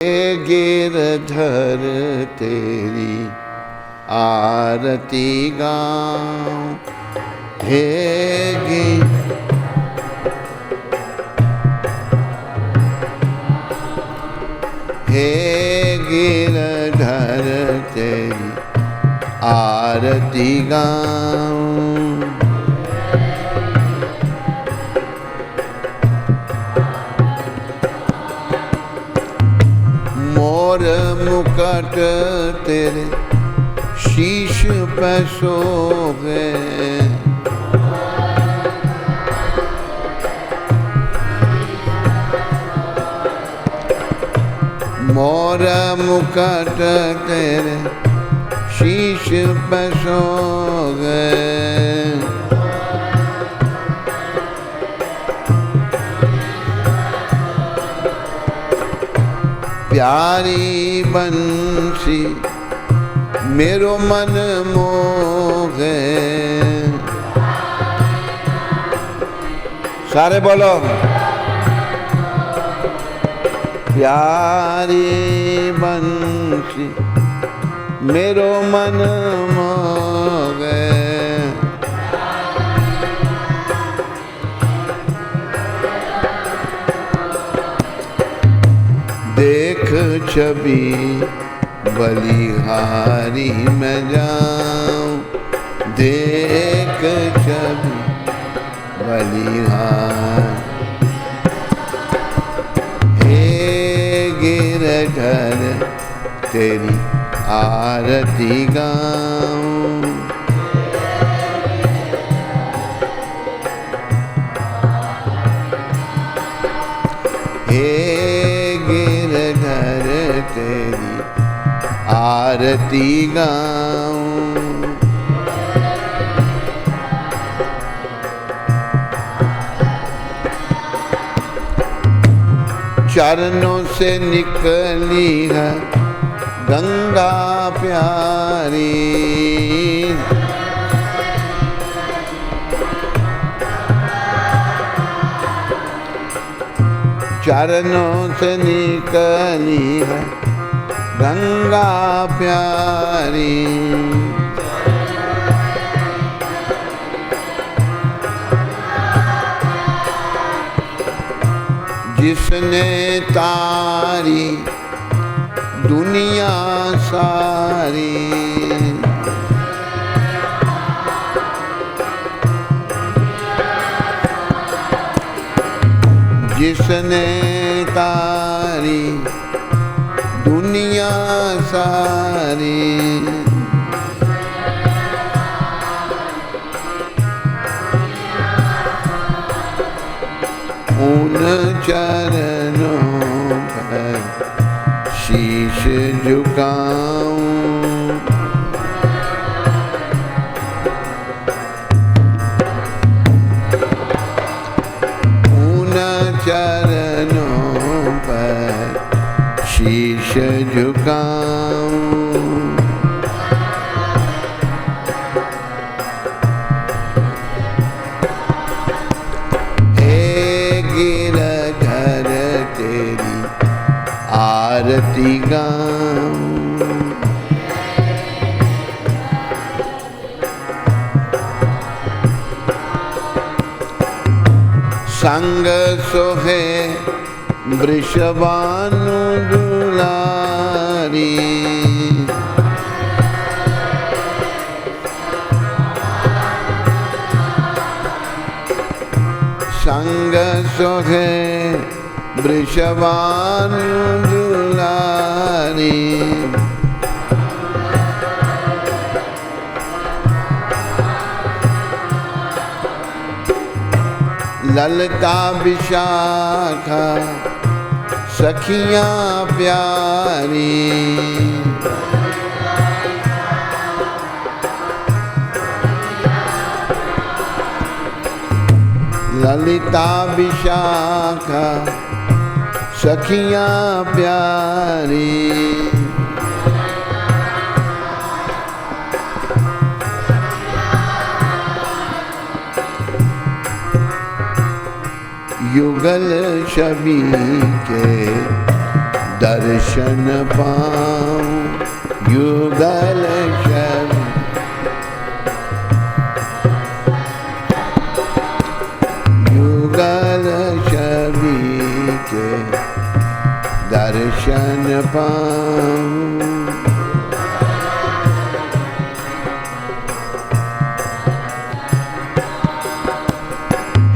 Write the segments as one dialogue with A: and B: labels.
A: गिरधर तेरी आरती गाऊं, हे गिरधर तेरी आरती गाऊं। मोर मुकुट तेरे शीश पे शोभे, मोर मुकुट तेरे शीश पे शोभे। प्यारी बंसी मेरो मन मोहे। सारे बोलो, प्यारी बंसी मेरो मन मोहे। देख छवि बलिहारी में जाऊं, देख छवि बलिहारी। हे गिरधर तेरी आरती गाऊं, हे गिरधर तेरी आरती गाऊं। चरणों से निकली है गंगा प्यारी, चरणों से निकली है गंगा प्यारी। जिसने तारी दुनिया सारी, जिसने तारी दुनिया सारी। उन चरणों पर शीश झुकाऊं, उन चरणों पर शीश झुकाऊं। आरती गाऊं, संग सोहे वृषभानु दुलारी, संग सोहे वृषभानु दुलारी। ललता विशाखा सखियां प्यारी, ललिता विशाखा सखियां प्यारी। युगल छवि के दर्शन पाऊं युगल छवि, युगल छवि के दर्शन पाऊं।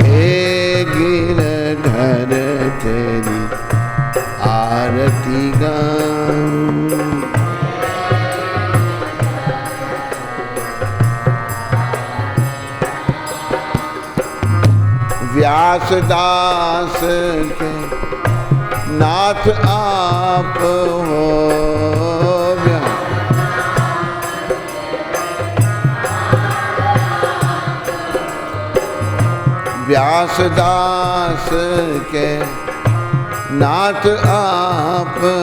A: हे गिरधर तेरी आरती गाऊं, व्यास दास के नाथ आप हो, व्यास दास के नाथ आप हो।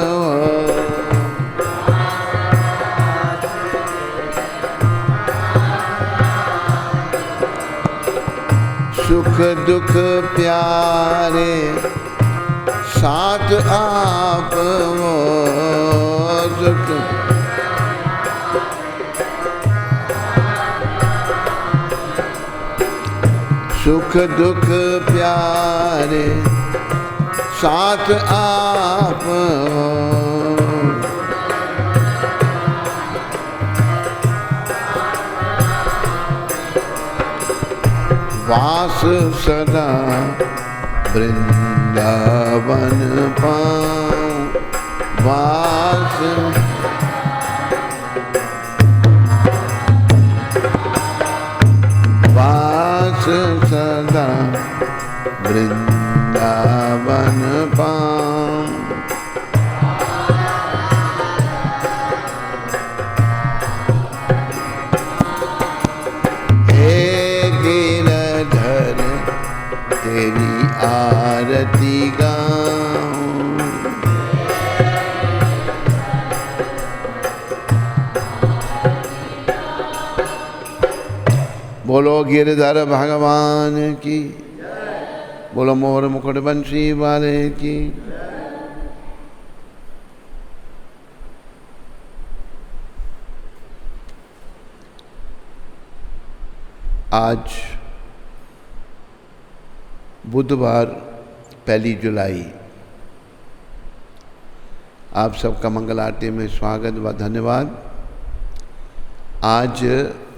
A: सुख दुख प्यारे साथ आप हो, सुख दुख प्यारे साथ आप हो। वास सदा वृंदावन पाऊं, वास वास सदा वृंदावन पाऊं। तेरी आरती गाऊं, बोलो गिरधर भगवान की, बोलो मोर मुकुट बंशी वाले की। आज बुधवार 1 जुलाई, आप सबका मंगल आरती में स्वागत व धन्यवाद। आज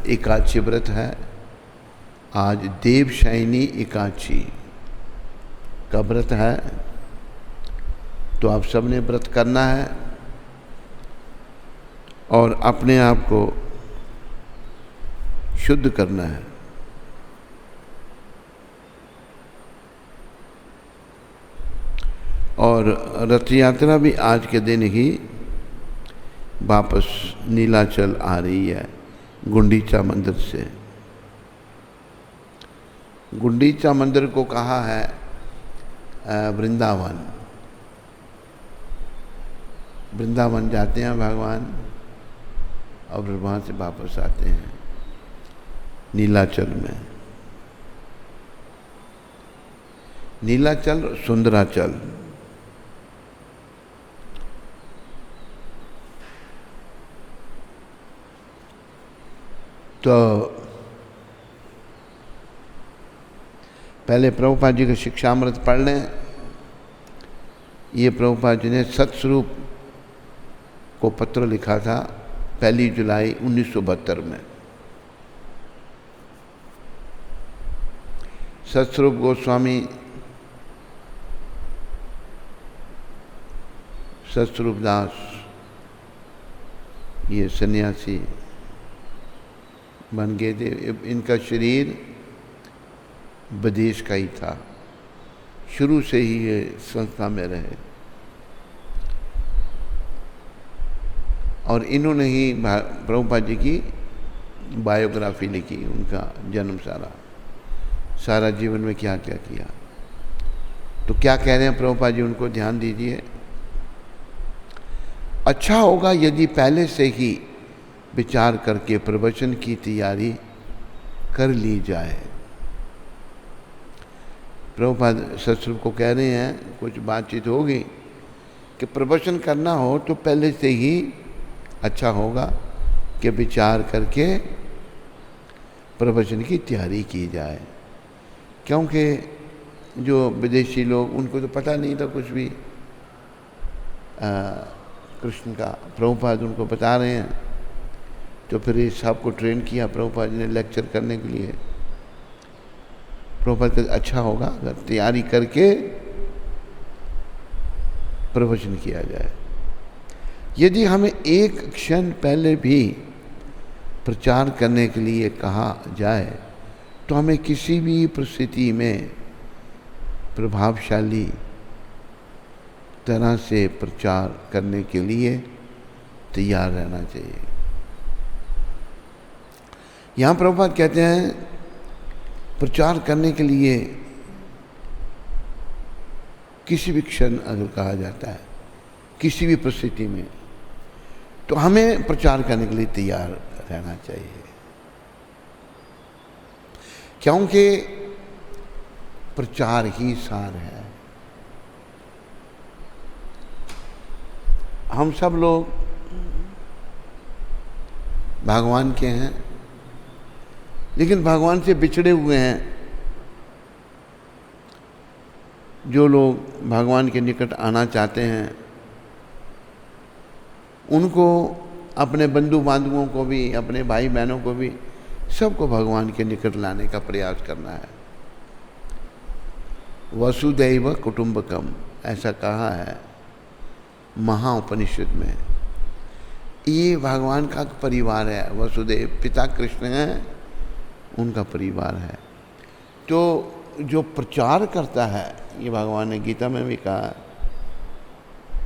A: एकादशी व्रत है, आज देवशयनी एकादशी का व्रत है, तो आप सब ने व्रत करना है और अपने आप को शुद्ध करना है। और रथ यात्रा भी आज के दिन ही वापस नीलाचल आ रही है गुंडीचा मंदिर से। गुंडीचा मंदिर को कहा है वृंदावन। वृंदावन जाते हैं भगवान और वहाँ से वापस आते हैं नीलाचल में। नीलाचल सुंदराचल, तो पहले प्रभुपाद जी का शिक्षामृत पढ़ लें। ये प्रभुपाद जी ने सत्स्वरूप को पत्र लिखा था 1 जुलाई 1972 में। सत्स्वरूप गोस्वामी, सत्स्वरूप दास, ये सन्यासी बन गए थे। इनका शरीर विदेश का ही था, शुरू से ही ये संस्था में रहे और इन्होंने ही प्रभुपाद जी की बायोग्राफी लिखी, उनका जन्म सारा जीवन में क्या क्या किया। तो क्या कह रहे हैं प्रभुपाद जी, उनको ध्यान दीजिए। अच्छा होगा यदि पहले से ही विचार करके प्रवचन की तैयारी कर ली जाए। प्रभुपाद सत्स्वरूप को कह रहे हैं, कुछ बातचीत होगी कि प्रवचन करना हो तो पहले से ही अच्छा होगा कि विचार करके प्रवचन की तैयारी की जाए, क्योंकि जो विदेशी लोग, उनको तो पता नहीं था कुछ भी कृष्ण का। प्रभुपाद उनको बता रहे हैं, तो फिर इस साहब को ट्रेन किया प्रभुपाद जी ने लेक्चर करने के लिए। प्रभुपाद कहते अच्छा होगा अगर तैयारी करके प्रवचन किया जाए। यदि हमें एक क्षण पहले भी प्रचार करने के लिए कहा जाए तो हमें किसी भी परिस्थिति में प्रभावशाली तरह से प्रचार करने के लिए तैयार रहना चाहिए। यहाँ प्रभुपाद कहते हैं प्रचार करने के लिए किसी भी क्षण अगर कहा जाता है, किसी भी परिस्थिति में, तो हमें प्रचार करने के लिए तैयार रहना चाहिए, क्योंकि प्रचार ही सार है। हम सब लोग भगवान के हैं, लेकिन भगवान से बिछड़े हुए हैं। जो लोग भगवान के निकट आना चाहते हैं उनको, अपने बंधु बांधवों को भी, अपने भाई बहनों को भी, सबको भगवान के निकट लाने का प्रयास करना है। वसुदैव कुटुंबकम ऐसा कहा है महाउपनिषद में। ये भगवान का परिवार है। वसुदेव पिता कृष्ण हैं, उनका परिवार है। तो जो प्रचार करता है, ये भगवान ने गीता में भी कहा,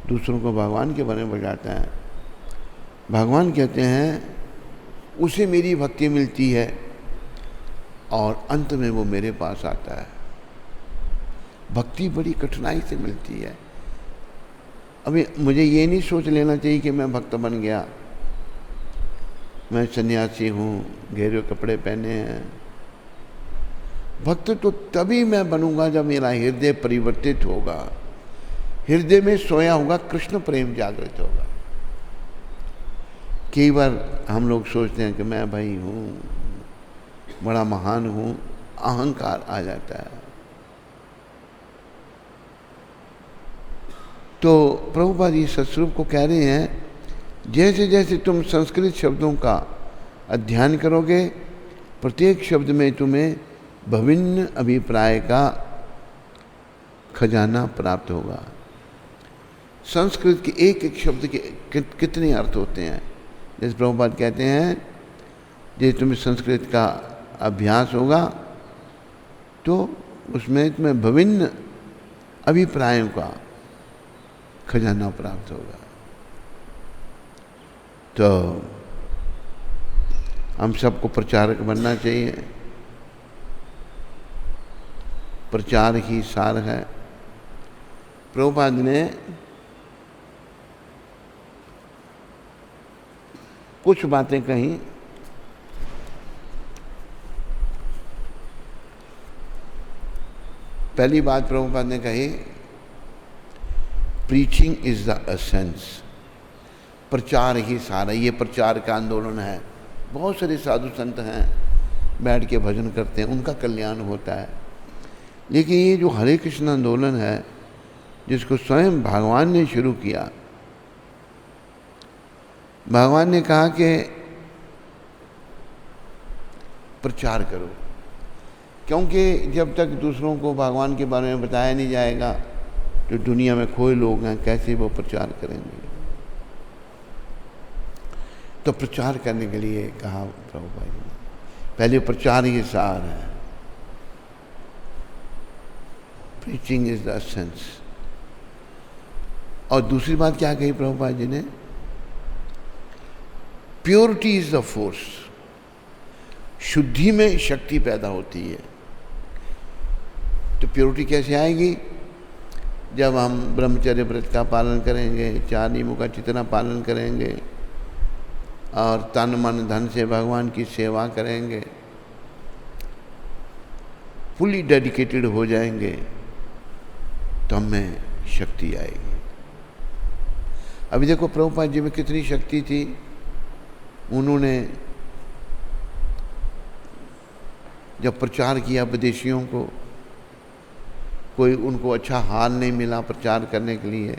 A: दूसरों को भगवान के बारे में बताता है। भगवान कहते हैं उसे मेरी भक्ति मिलती है और अंत में वो मेरे पास आता है। भक्ति बड़ी कठिनाई से मिलती है। अभी मुझे ये नहीं सोच लेना चाहिए कि मैं भक्त बन गया, मैं सन्यासी हूँ, घेरे कपड़े पहने हैं। भक्त तो तभी मैं बनूंगा जब मेरा हृदय परिवर्तित होगा, हृदय में सोया होगा कृष्ण प्रेम जागृत होगा। कई बार हम लोग सोचते हैं कि मैं भाई हूँ, बड़ा महान हूँ, अहंकार आ जाता है। तो प्रभुपाद जी सत्स्वरूप को कह रहे हैं, जैसे जैसे तुम संस्कृत शब्दों का अध्ययन करोगे, प्रत्येक शब्द में तुम्हें विभिन्न अभिप्राय का खजाना प्राप्त होगा। संस्कृत के एक एक शब्द के कितने अर्थ होते हैं। जैसे प्रभुपाद कहते हैं, जैसे तुम्हें संस्कृत का अभ्यास होगा तो उसमें तुम्हें विभिन्न अभिप्रायों का खजाना प्राप्त होगा। तो हम सबको प्रचारक बनना चाहिए। प्रचार ही सार है। प्रभुपाद ने कुछ बातें कही। पहली बात प्रभुपाद ने कही, प्रीचिंग इज द एसेंस। प्रचार ही सारा, ये प्रचार का आंदोलन है। बहुत सारे साधु संत हैं, बैठ के भजन करते हैं, उनका कल्याण होता है। लेकिन ये जो हरे कृष्ण आंदोलन है, जिसको स्वयं भगवान ने शुरू किया, भगवान ने कहा कि प्रचार करो, क्योंकि जब तक दूसरों को भगवान के बारे में बताया नहीं जाएगा तो दुनिया में खोए लोग हैं, कैसे वो प्रचार करेंगे। तो प्रचार करने के लिए कहा प्रभुपाद जी ने, पहले प्रचार ही सार है। Preaching is the essence. और दूसरी बात क्या कही प्रभुपाद जी ने, प्योरिटी इज द फोर्स। शुद्धि में शक्ति पैदा होती है। तो प्योरिटी कैसे आएगी? जब हम ब्रह्मचर्य व्रत का पालन करेंगे, 4 नियमों का जितना पालन करेंगे और तन मन धन से भगवान की सेवा करेंगे, फुली डेडिकेटेड हो जाएंगे, तो हमें शक्ति आएगी। अभी देखो प्रभुपाद जी में कितनी शक्ति थी। उन्होंने जब प्रचार किया विदेशियों को, कोई उनको अच्छा हाल नहीं मिला प्रचार करने के लिए,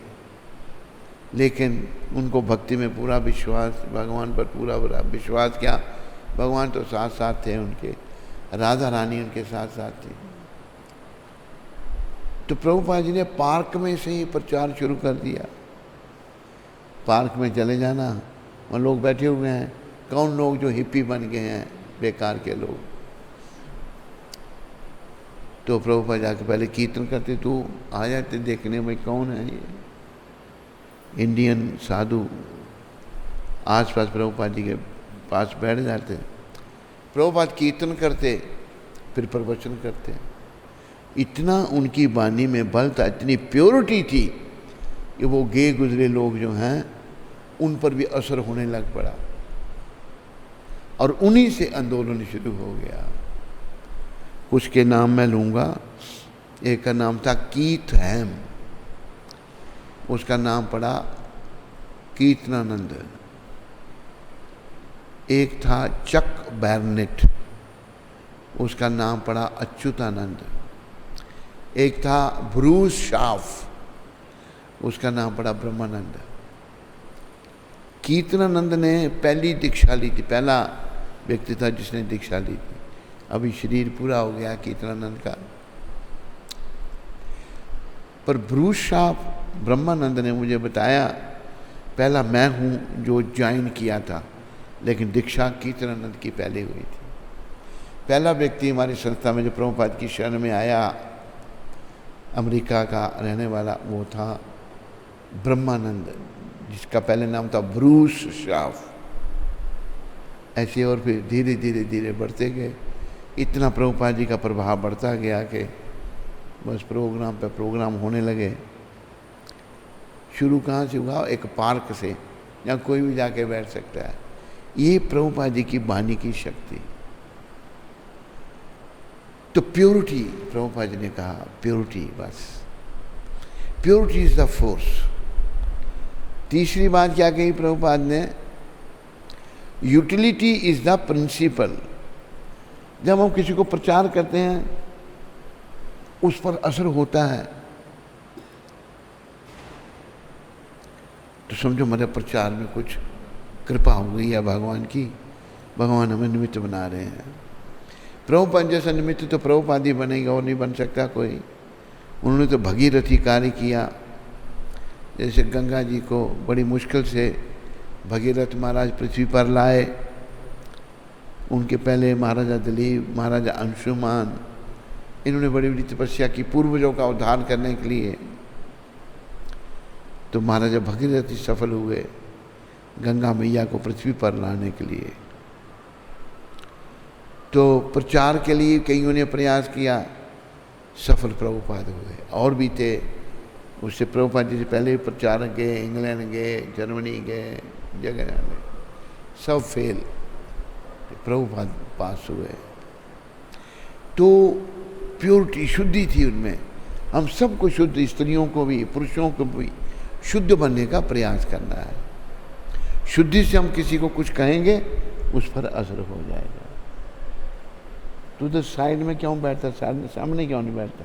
A: लेकिन उनको भक्ति में पूरा विश्वास, भगवान पर पूरा विश्वास किया। भगवान तो साथ साथ थे उनके, राधा रानी उनके साथ साथ थी। तो प्रभुपाद जी ने पार्क में से ही प्रचार शुरू कर दिया। पार्क में चले जाना, और लोग बैठे हुए हैं, कौन लोग जो हिप्पी बन गए हैं, बेकार के लोग। तो प्रभुपाद जाके पहले कीर्तन करते, तू आ जाते देखने में कौन है ये इंडियन साधु। आसपास प्रभुपाद जी के पास बैठ जाते, प्रभुपाद कीर्तन करते, फिर प्रवचन करते। इतना उनकी वाणी में बल था, इतनी प्योरिटी थी कि वो गे गुजरे लोग जो हैं उन पर भी असर होने लग पड़ा, और उन्हीं से आंदोलन शुरू हो गया। कुछ के नाम मैं लूँगा। एक का नाम था कीथ हैम, उसका नाम पड़ा कीर्तनानंद। एक था चक बैरनेट, उसका नाम पड़ा अच्युतानंद। एक था ब्रूस शाफ, उसका नाम पड़ा ब्रह्मानंद। कीर्तनानंद ने पहली दीक्षा ली थी, पहला व्यक्ति था जिसने दीक्षा ली थी। अभी शरीर पूरा हो गया कीर्तनानंद का। पर ब्रूस शाफ ब्रह्मानंद ने मुझे बताया, पहला मैं हूँ जो ज्वाइन किया था, लेकिन दीक्षा कीर्तनानंद की पहले हुई थी। पहला व्यक्ति हमारी संस्था में जो प्रभुपाद की शरण में आया, अमेरिका का रहने वाला, वो था ब्रह्मानंद, जिसका पहले नाम था ब्रूस शाफ। ऐसे और फिर धीरे धीरे धीरे बढ़ते गए। इतना प्रभुपाद जी का प्रभाव बढ़ता गया कि बस प्रोग्राम पे प्रोग्राम होने लगे। शुरू कहाँ से हुआ? एक पार्क से, जहाँ कोई भी जाके बैठ सकता है। ये प्रभुपाद जी की वाणी की शक्ति। तो प्योरिटी, प्रभुपाद जी ने कहा प्योरिटी, बस प्योरिटी इज द फोर्स। तीसरी बात क्या कही प्रभुपाद ने? Utility is the principle. जब हम किसी को प्रचार करते हैं उस पर असर होता है, तो समझो मेरे प्रचार में कुछ कृपा हो गई है भगवान की, भगवान हमें निमित्त बना रहे हैं। प्रभुपाद जैसा निमित्त तो प्रभुपाद ही बनेगा, और नहीं बन सकता कोई। उन्होंने तो भगीरथी कार्य किया। जैसे गंगा जी को बड़ी मुश्किल से भगीरथ महाराज पृथ्वी पर लाए, उनके पहले महाराजा दिलीप, महाराजा अंशुमान, इन्होंने बड़ी बड़ी तपस्या की पूर्वजों का उद्धार करने के लिए। तो महाराजा भगीरथ सफल हुए गंगा मैया को पृथ्वी पर लाने के लिए। तो प्रचार के लिए कईयों ने प्रयास किया, सफल प्रभुपाद हुए। और भी थे उससे, प्रभुपाद जी से पहले प्रचारक गए, इंग्लैंड गए, जर्मनी गए, जगह गए, सब फेल। प्रभुपाद पास हुए। तो प्योरिटी, शुद्धि थी उनमें। हम सबको शुद्ध, स्त्रियों को भी पुरुषों को भी शुद्ध बनने का प्रयास करना है। शुद्धि से हम किसी को कुछ कहेंगे, उस पर असर हो जाएगा। तू तो साइड में क्यों बैठता, सामने क्यों नहीं बैठता?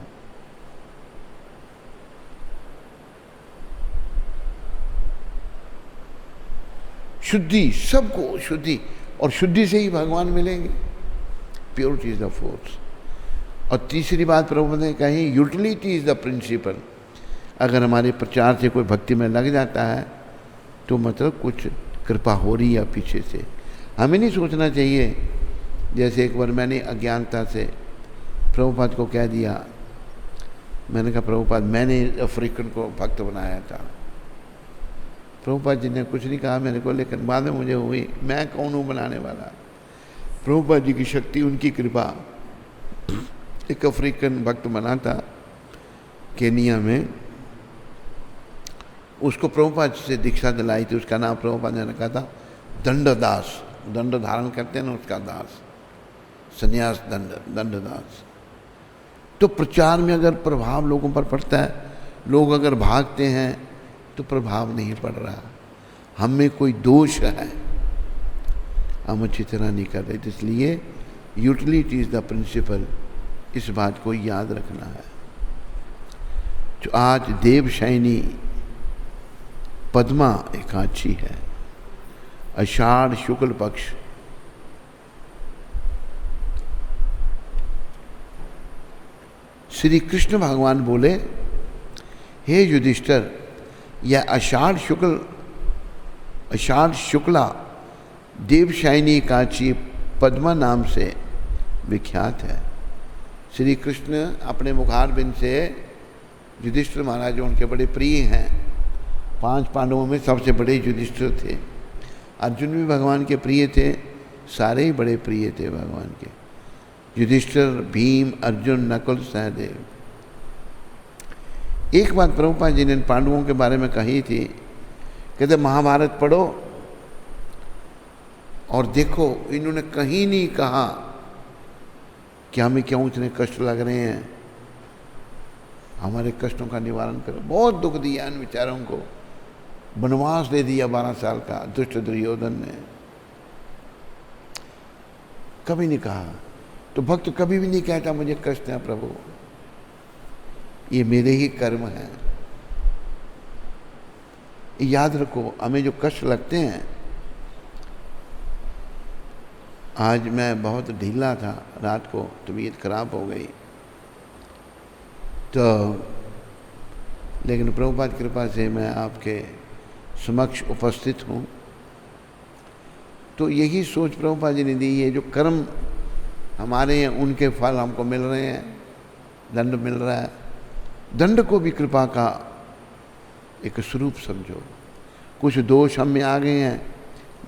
A: शुद्धि, सबको शुद्धि, और शुद्धि से ही भगवान मिलेंगे। Purity is the force. और तीसरी बात प्रभु ने कही, यूटिलिटी इज द प्रिंसिपल। अगर हमारे प्रचार से कोई भक्ति में लग जाता है तो मतलब कुछ कृपा हो रही है पीछे से। हमें नहीं सोचना चाहिए। जैसे एक बार मैंने अज्ञानता से प्रभुपाद को कह दिया, मैंने कहा प्रभुपाद मैंने अफ्रीकन को भक्त बनाया था। प्रभुपाद जी ने कुछ नहीं कहा मेरे को, लेकिन बाद में मुझे हुई, मैं कौन हूँ बनाने वाला? प्रभुपाद जी की शक्ति, उनकी कृपा। एक अफ्रीकन भक्त बना था केनिया में, उसको प्रभुपाद से दीक्षा दिलाई थी। उसका नाम प्रभुपाद ने रखा था दंडदास। दंड धारण करते हैं ना, उसका दास, संन्यास दंडदास। तो प्रचार में अगर प्रभाव लोगों पर पड़ता है, लोग अगर भागते हैं तो प्रभाव नहीं पड़ रहा। हम में कोई दोष है, हम अच्छी तरह नहीं कर रहे। इसलिए यूटिलिटी इज द प्रिंसिपल, इस बात को याद रखना है। जो आज देवशयनी पद्मा एकादशी है, आषाढ़ शुक्ल पक्ष, श्री कृष्ण भगवान बोले, हे युधिष्ठिर, यह आषाढ़ शुक्ला देवशयनी एकादशी पद्मा नाम से विख्यात है। श्री कृष्ण अपने मुखारबिंद से युधिष्ठिर महाराज जो उनके बड़े प्रिय हैं, 5 पांडवों में सबसे बड़े युधिष्ठिर थे। अर्जुन भी भगवान के प्रिय थे, सारे ही बड़े प्रिय थे भगवान के। युधिष्ठिर, भीम, अर्जुन, नकुल, सहदेव। एक बात प्रभुपाद जी ने पांडवों के बारे में कही थी, कहते महाभारत पढ़ो और देखो, इन्होंने कहीं नहीं कहा कि हमें क्यों इतने कष्ट लग रहे हैं, हमारे कष्टों का निवारण करो। बहुत दुख दिया इन विचारों को, वनवास दे दिया 12 साल का दुष्ट दुर्योधन ने, कभी नहीं कहा। तो भक्त कभी भी नहीं कहता मुझे कष्ट है प्रभु, ये मेरे ही कर्म हैं। याद रखो, हमें जो कष्ट लगते हैं, आज मैं बहुत ढीला था, रात को तबीयत खराब हो गई, तो लेकिन प्रभुपाद की कृपा से मैं आपके समक्ष उपस्थित हूँ। तो यही सोच प्रभुपाद जी ने दी है, जो कर्म हमारे हैं उनके फल हमको मिल रहे हैं, दंड मिल रहा है। दंड को भी कृपा का एक स्वरूप समझो। कुछ दोष हम में आ गए हैं,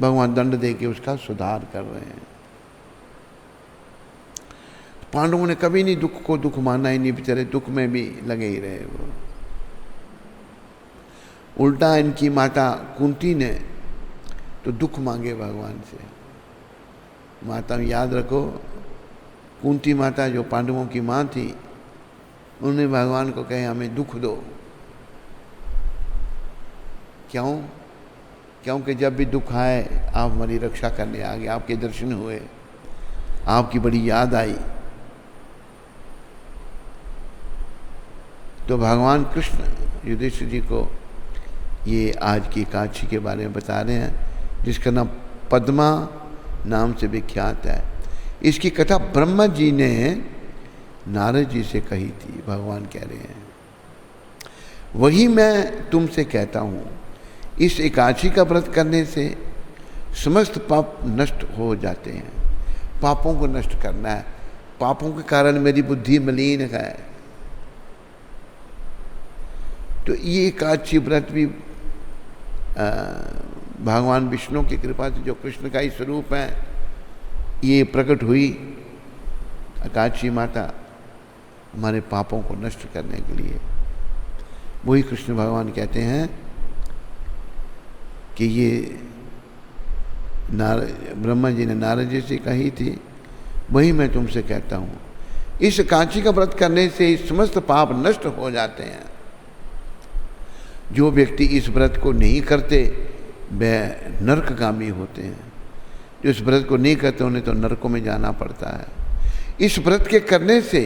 A: भगवान दंड दे के उसका सुधार कर रहे हैं। पांडवों ने कभी नहीं दुख को दुख माना ही नहीं, बेचारे दुख में भी लगे ही रहे वो। उल्टा इनकी माता कुंती ने तो दुख मांगे भगवान से। माता याद रखो, कुंती माता जो पांडवों की माँ थी, उन्होंने भगवान को कहे हमें दुख दो। क्यों? क्योंकि जब भी दुख आए आप हमारी रक्षा करने आ गए, आपके दर्शन हुए, आपकी बड़ी याद आई। तो भगवान कृष्ण युधिष्ठिर जी को ये आज की एकादशी के बारे में बता रहे हैं, जिसका नाम पद्मा नाम से विख्यात है। इसकी कथा ब्रह्मा जी ने नारद जी से कही थी। भगवान कह रहे हैं, वही मैं तुमसे कहता हूँ, इस एकादशी का व्रत करने से समस्त पाप नष्ट हो जाते हैं। पापों को नष्ट करना है, पापों के कारण मेरी बुद्धि मलिन है। तो ये एकादशी व्रत भी भगवान विष्णु की कृपा से, जो कृष्ण का ही स्वरूप है, ये प्रकट हुई एकादशी माता हमारे पापों को नष्ट करने के लिए। वही कृष्ण भगवान कहते हैं कि ये ब्रह्मा जी ने नारद जी से कही थी, वही मैं तुमसे कहता हूँ, इस एकादशी का व्रत करने से समस्त पाप नष्ट हो जाते हैं। जो व्यक्ति इस व्रत को नहीं करते वह नरकगामी होते हैं। जो इस व्रत को नहीं करते उन्हें तो नरकों में जाना पड़ता है। इस व्रत के करने से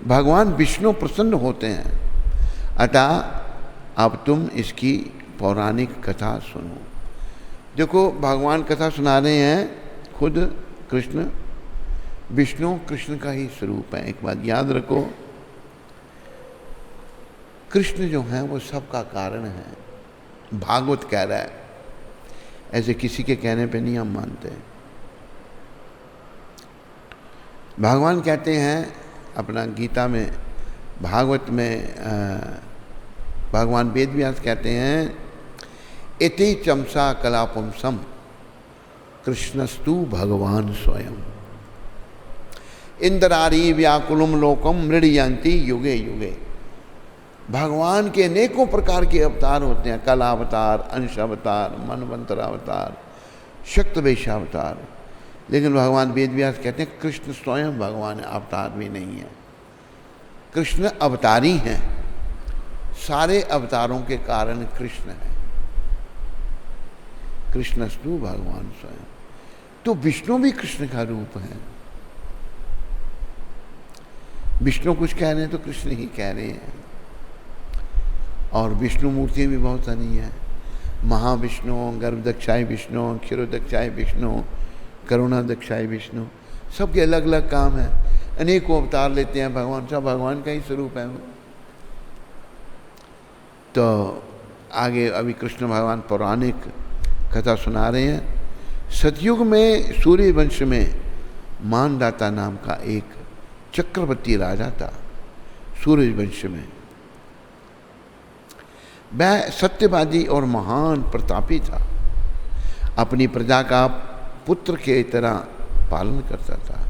A: भगवान विष्णु प्रसन्न होते हैं। अतः अब तुम इसकी पौराणिक कथा सुनो। देखो भगवान कथा सुना रहे हैं, खुद कृष्ण, विष्णु कृष्ण का ही स्वरूप है। एक बात याद रखो, कृष्ण जो है वो सबका कारण है। भागवत कह रहा है, ऐसे किसी के कहने पे नहीं हम मानते। भगवान कहते हैं अपना गीता में, भागवत में भगवान वेद व्यास कहते हैं, इति चमसा कलापुंसम कृष्णस्तु भगवान स्वयं इंद्रारी व्याकुलम लोकम मृडयंती युगे युगे। भगवान के अनेकों प्रकार के अवतार होते हैं, कला अवतार, अंश अवतार, मनवंतर अवतार, शक्तवेशावतार। लेकिन भगवान वेद व्यास कहते हैं कृष्ण स्वयं भगवान है, अवतार भी नहीं है। कृष्ण अवतारी हैं, सारे अवतारों के कारण कृष्ण है। कृष्णस्तु भगवान स्वयं। तो विष्णु भी कृष्ण का रूप है। विष्णु कुछ कह रहे हैं तो कृष्ण ही कह रहे हैं। और विष्णु मूर्ति भी बहुत सारी हैं। महाविष्णु, गर्भदक्षाय विष्णु, क्षीरोदक्षाय विष्णु, करुणादक्षाय विष्णु, सबके अलग अलग काम है। अनेकों अवतार लेते हैं भगवान, सब भगवान का ही स्वरूप है वो। तो आगे अभी कृष्ण भगवान पौराणिक कथा सुना रहे हैं। सतयुग में सूर्य वंश में मानदाता नाम का एक चक्रवर्ती राजा था। सूर्य वंश में वह सत्यवादी और महान प्रतापी था। अपनी प्रजा का पुत्र के तरह पालन करता था।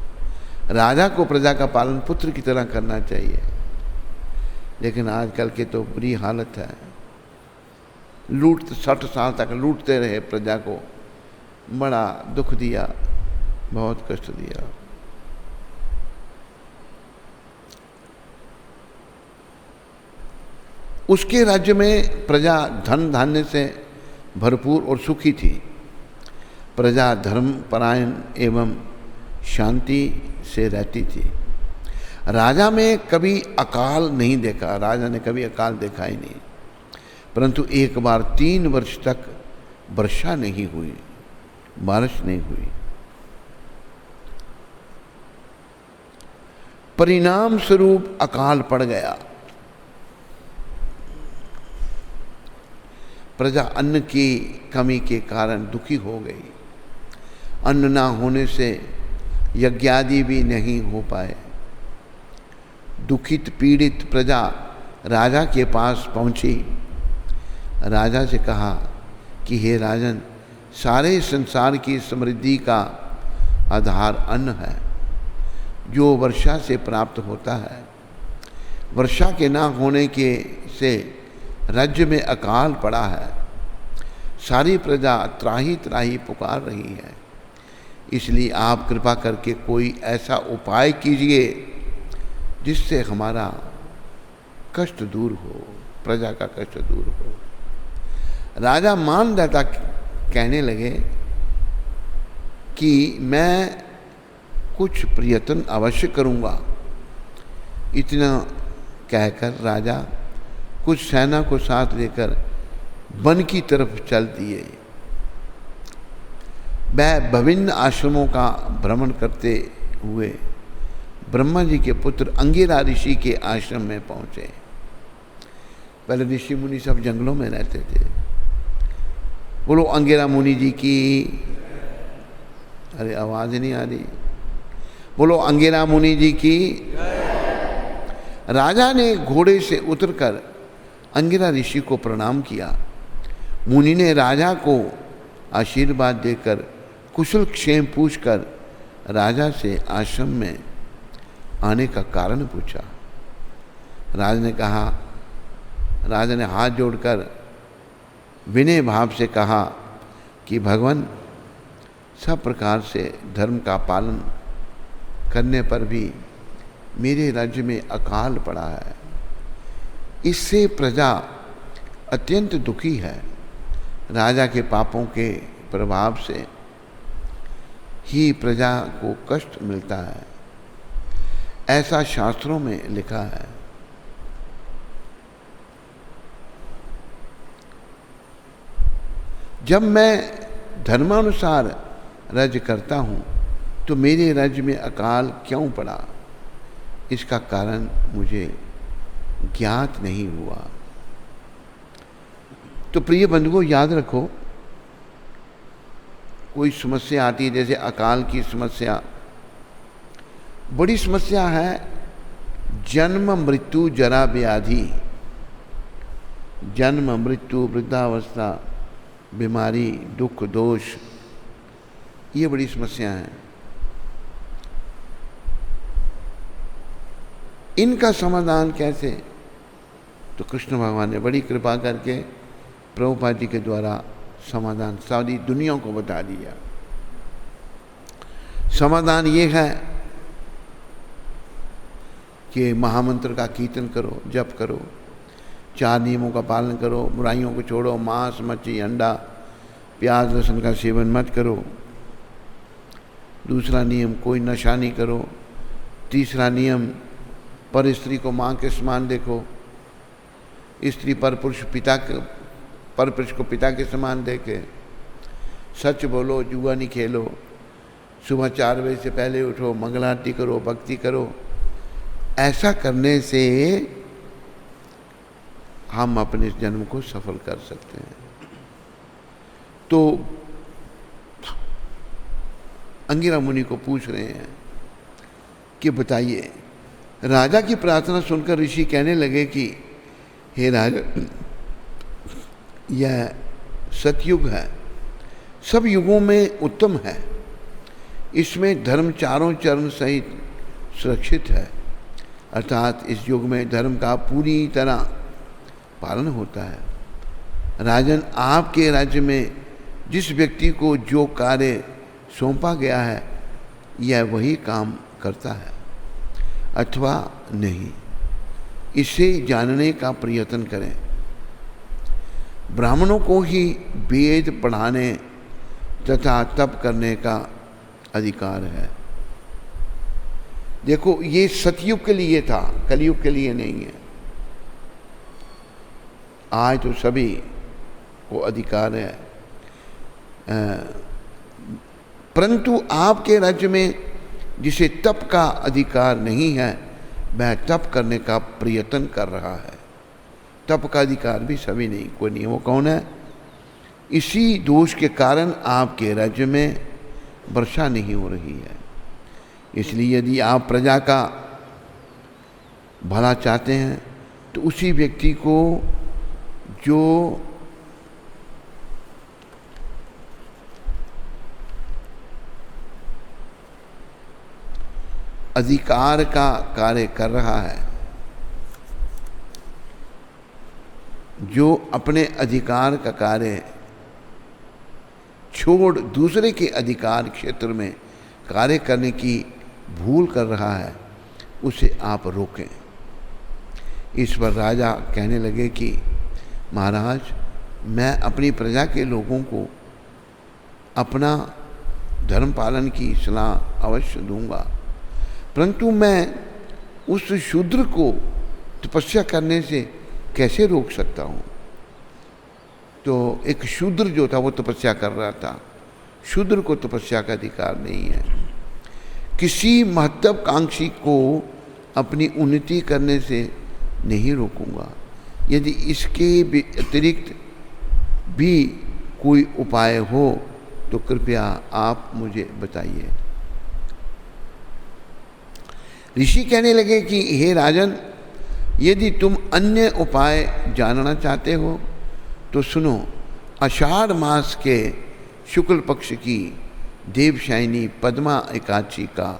A: राजा को प्रजा का पालन पुत्र की तरह करना चाहिए, लेकिन आजकल के तो बुरी हालत है। 60 साल तक लूटते रहे प्रजा को, बड़ा दुख दिया, बहुत कष्ट दिया। उसके राज्य में प्रजा धन धान्य से भरपूर और सुखी थी। प्रजा धर्म परायण एवं शांति से रहती थी। राजा में कभी अकाल नहीं देखा, राजा ने कभी अकाल देखा ही नहीं। परंतु एक बार 3 वर्ष तक वर्षा नहीं हुई, बारिश नहीं हुई। परिणाम स्वरूप अकाल पड़ गया। प्रजा अन्न की कमी के कारण दुखी हो गई। अन्न ना होने से यज्ञादि भी नहीं हो पाए। दुखित पीड़ित प्रजा राजा के पास पहुंची। राजा से कहा कि हे राजन, सारे संसार की समृद्धि का आधार अन्न है, जो वर्षा से प्राप्त होता है। वर्षा के ना होने के से राज्य में अकाल पड़ा है। सारी प्रजा त्राही त्राही पुकार रही है। इसलिए आप कृपा करके कोई ऐसा उपाय कीजिए जिससे हमारा कष्ट दूर हो, प्रजा का कष्ट दूर हो। राजा मानदाता कहने लगे कि मैं कुछ प्रयत्न अवश्य करूंगा। इतना कहकर राजा कुछ सेना को साथ लेकर वन की तरफ चल दिए। वह विभिन्न आश्रमों का भ्रमण करते हुए ब्रह्मा जी के पुत्र अंगिरा ऋषि के आश्रम में पहुंचे। पहले ऋषि मुनि सब जंगलों में रहते थे। बोलो अंगिरा मुनि जी की। अरे आवाज नहीं आ रही। बोलो अंगिरा मुनि जी की। राजा ने घोड़े से उतरकर अंगिरा ऋषि को प्रणाम किया। मुनि ने राजा को आशीर्वाद देकर कुशल क्षेम पूछकर राजा से आश्रम में आने का कारण पूछा। राजा ने हाथ जोड़कर विनय भाव से कहा कि भगवान, सब प्रकार से धर्म का पालन करने पर भी मेरे राज्य में अकाल पड़ा है। इससे प्रजा अत्यंत दुखी है। राजा के पापों के प्रभाव से ही प्रजा को कष्ट मिलता है, ऐसा शास्त्रों में लिखा है। जब मैं धर्मानुसार राज्य करता हूँ तो मेरे राज्य में अकाल क्यों पड़ा, इसका कारण मुझे ज्ञात नहीं हुआ। तो प्रिय बंधुओं, याद रखो, कोई समस्या आती है, जैसे अकाल की समस्या बड़ी समस्या है। जन्म मृत्यु जरा व्याधि, जन्म मृत्यु वृद्धावस्था बीमारी दुख दोष, ये बड़ी समस्या है। इनका समाधान कैसे? तो कृष्ण भगवान ने बड़ी कृपा करके प्रभुपाद जी के द्वारा समाधान सारी दुनिया को बता दिया। समाधान ये है कि महामंत्र का कीर्तन करो, जप करो, 4 नियमों का पालन करो, बुराइयों को छोड़ो, मांस मच्छी अंडा प्याज लहसुन का सेवन मत करो। दूसरा नियम, कोई नशा नहीं करो। तीसरा नियम, पर स्त्री को माँ के समान देखो। स्त्री पर पुरुष को पिता के समान देखे। सच बोलो, जुआ नहीं खेलो। सुबह 4 बजे से पहले उठो, मंगल आरती करो, भक्ति करो। ऐसा करने से हम अपने इस जन्म को सफल कर सकते हैं। तो अंगिरा मुनि को पूछ रहे हैं कि बताइए, राजा की प्रार्थना सुनकर ऋषि कहने लगे कि हे राजा, यह सतयुग है, सब युगों में उत्तम है। इसमें धर्म चारों चरण सहित सुरक्षित है, अर्थात इस युग में धर्म का पूरी तरह पालन होता है। राजन, आपके राज्य में जिस व्यक्ति को जो कार्य सौंपा गया है, यह वही काम करता है अथवा नहीं, इसे जानने का प्रयत्न करें। ब्राह्मणों को ही वेद पढ़ाने तथा तप करने का अधिकार है। देखो, ये सतयुग के लिए था, कलयुग के लिए नहीं है। आज तो सभी को अधिकार है, परंतु आपके राज्य में जिसे तप का अधिकार नहीं है, वह तप करने का प्रयत्न कर रहा है। तप का अधिकार भी सभी नहीं, कोई नहीं। वो कौन है? इसी दोष के कारण आपके राज्य में वर्षा नहीं हो रही है। इसलिए यदि आप प्रजा का भला चाहते हैं तो उसी व्यक्ति को जो अधिकार का कार्य कर रहा है, जो अपने अधिकार का कार्य छोड़ दूसरे के अधिकार क्षेत्र में कार्य करने की भूल कर रहा है, उसे आप रोकें। इस पर राजा कहने लगे कि महाराज, मैं अपनी प्रजा के लोगों को अपना धर्म पालन की सलाह अवश्य दूंगा, परंतु मैं उस शूद्र को तपस्या करने से कैसे रोक सकता हूँ? तो एक शूद्र जो था वो तपस्या कर रहा था। शूद्र को तपस्या का अधिकार नहीं है। किसी महत्वाकांक्षी को अपनी उन्नति करने से नहीं रोकूंगा। यदि इसके अतिरिक्त भी कोई उपाय हो तो कृपया आप मुझे बताइए। ऋषि कहने लगे कि हे राजन, यदि तुम अन्य उपाय जानना चाहते हो तो सुनो। आषाढ़ मास के शुक्ल पक्ष की देवशायिनी पद्मा एकादशी का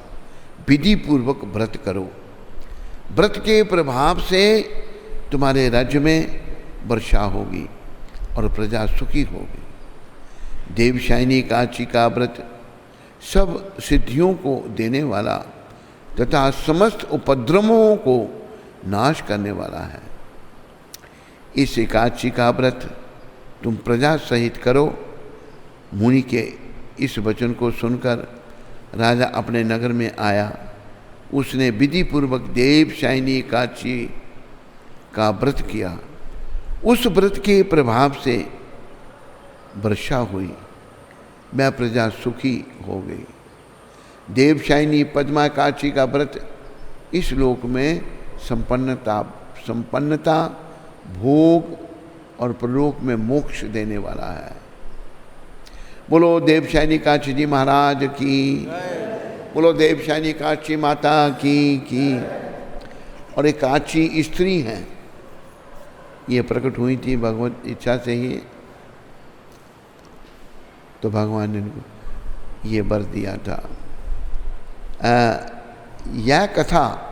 A: विधि पूर्वक व्रत करो। व्रत के प्रभाव से तुम्हारे राज्य में वर्षा होगी और प्रजा सुखी होगी। देवशायिनी एकादशी का व्रत सब सिद्धियों को देने वाला तथा समस्त उपद्रवों को नाश करने वाला है। इस एकादशी का व्रत तुम प्रजा सहित करो। मुनि के इस वचन को सुनकर राजा अपने नगर में आया। उसने विधि पूर्वक देवशायिनी एकादशी का व्रत किया। उस व्रत के प्रभाव से वर्षा हुई, वह प्रजा सुखी हो गई। देवशायिनी पद्मा एकादशी का व्रत इस लोक में संपन्नता, भोग और परलोक में मोक्ष देने वाला है। बोलो देवशायिनी एकादशी जी महाराज की, बोलो देवशायिनी एकादशी माता की। और एकादशी स्त्री हैं, ये प्रकट हुई थी भगवत इच्छा से ही, तो भगवान ने इनको ये वर दिया था। यह कथा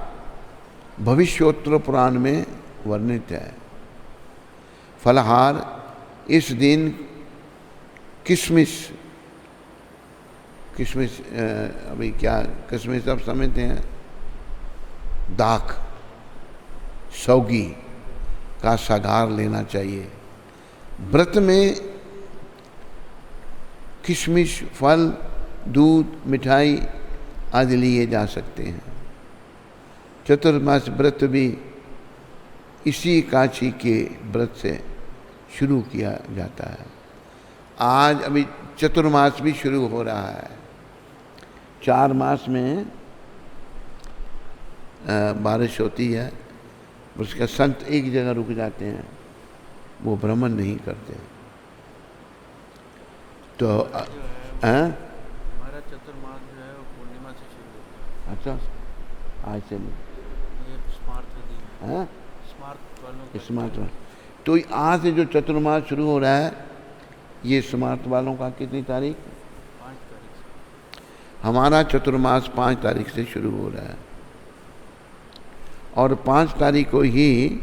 A: भविष्योत्तर पुराण में वर्णित है। फलहार इस दिन किशमिश अभी क्या किशमिश सब समझते हैं, दाख, सौगी का सागार लेना चाहिए। व्रत में किशमिश, फल, दूध, मिठाई आदि लिए जा सकते हैं। चतुर्मास व्रत भी इसी एकादशी के व्रत से शुरू किया जाता है। आज अभी चतुर्मास भी शुरू हो रहा है। 4 मास में बारिश होती है, उसका संत एक जगह रुक जाते हैं, वो भ्रमण नहीं करते। तो
B: हमारा चतुर्मास जो है वो पूर्णिमा से शुरू होता है।
A: अच्छा, आज से नहीं,
B: ये स्मार्ट वालों का
A: स्मार्ट। तो आज से जो चतुर्मास शुरू हो रहा है, ये स्मार्ट वालों का कितनी तारीख?
B: 5 तारीख से।
A: हमारा चतुर्मास 5 तारीख से शुरू हो रहा है और 5 तारीख को ही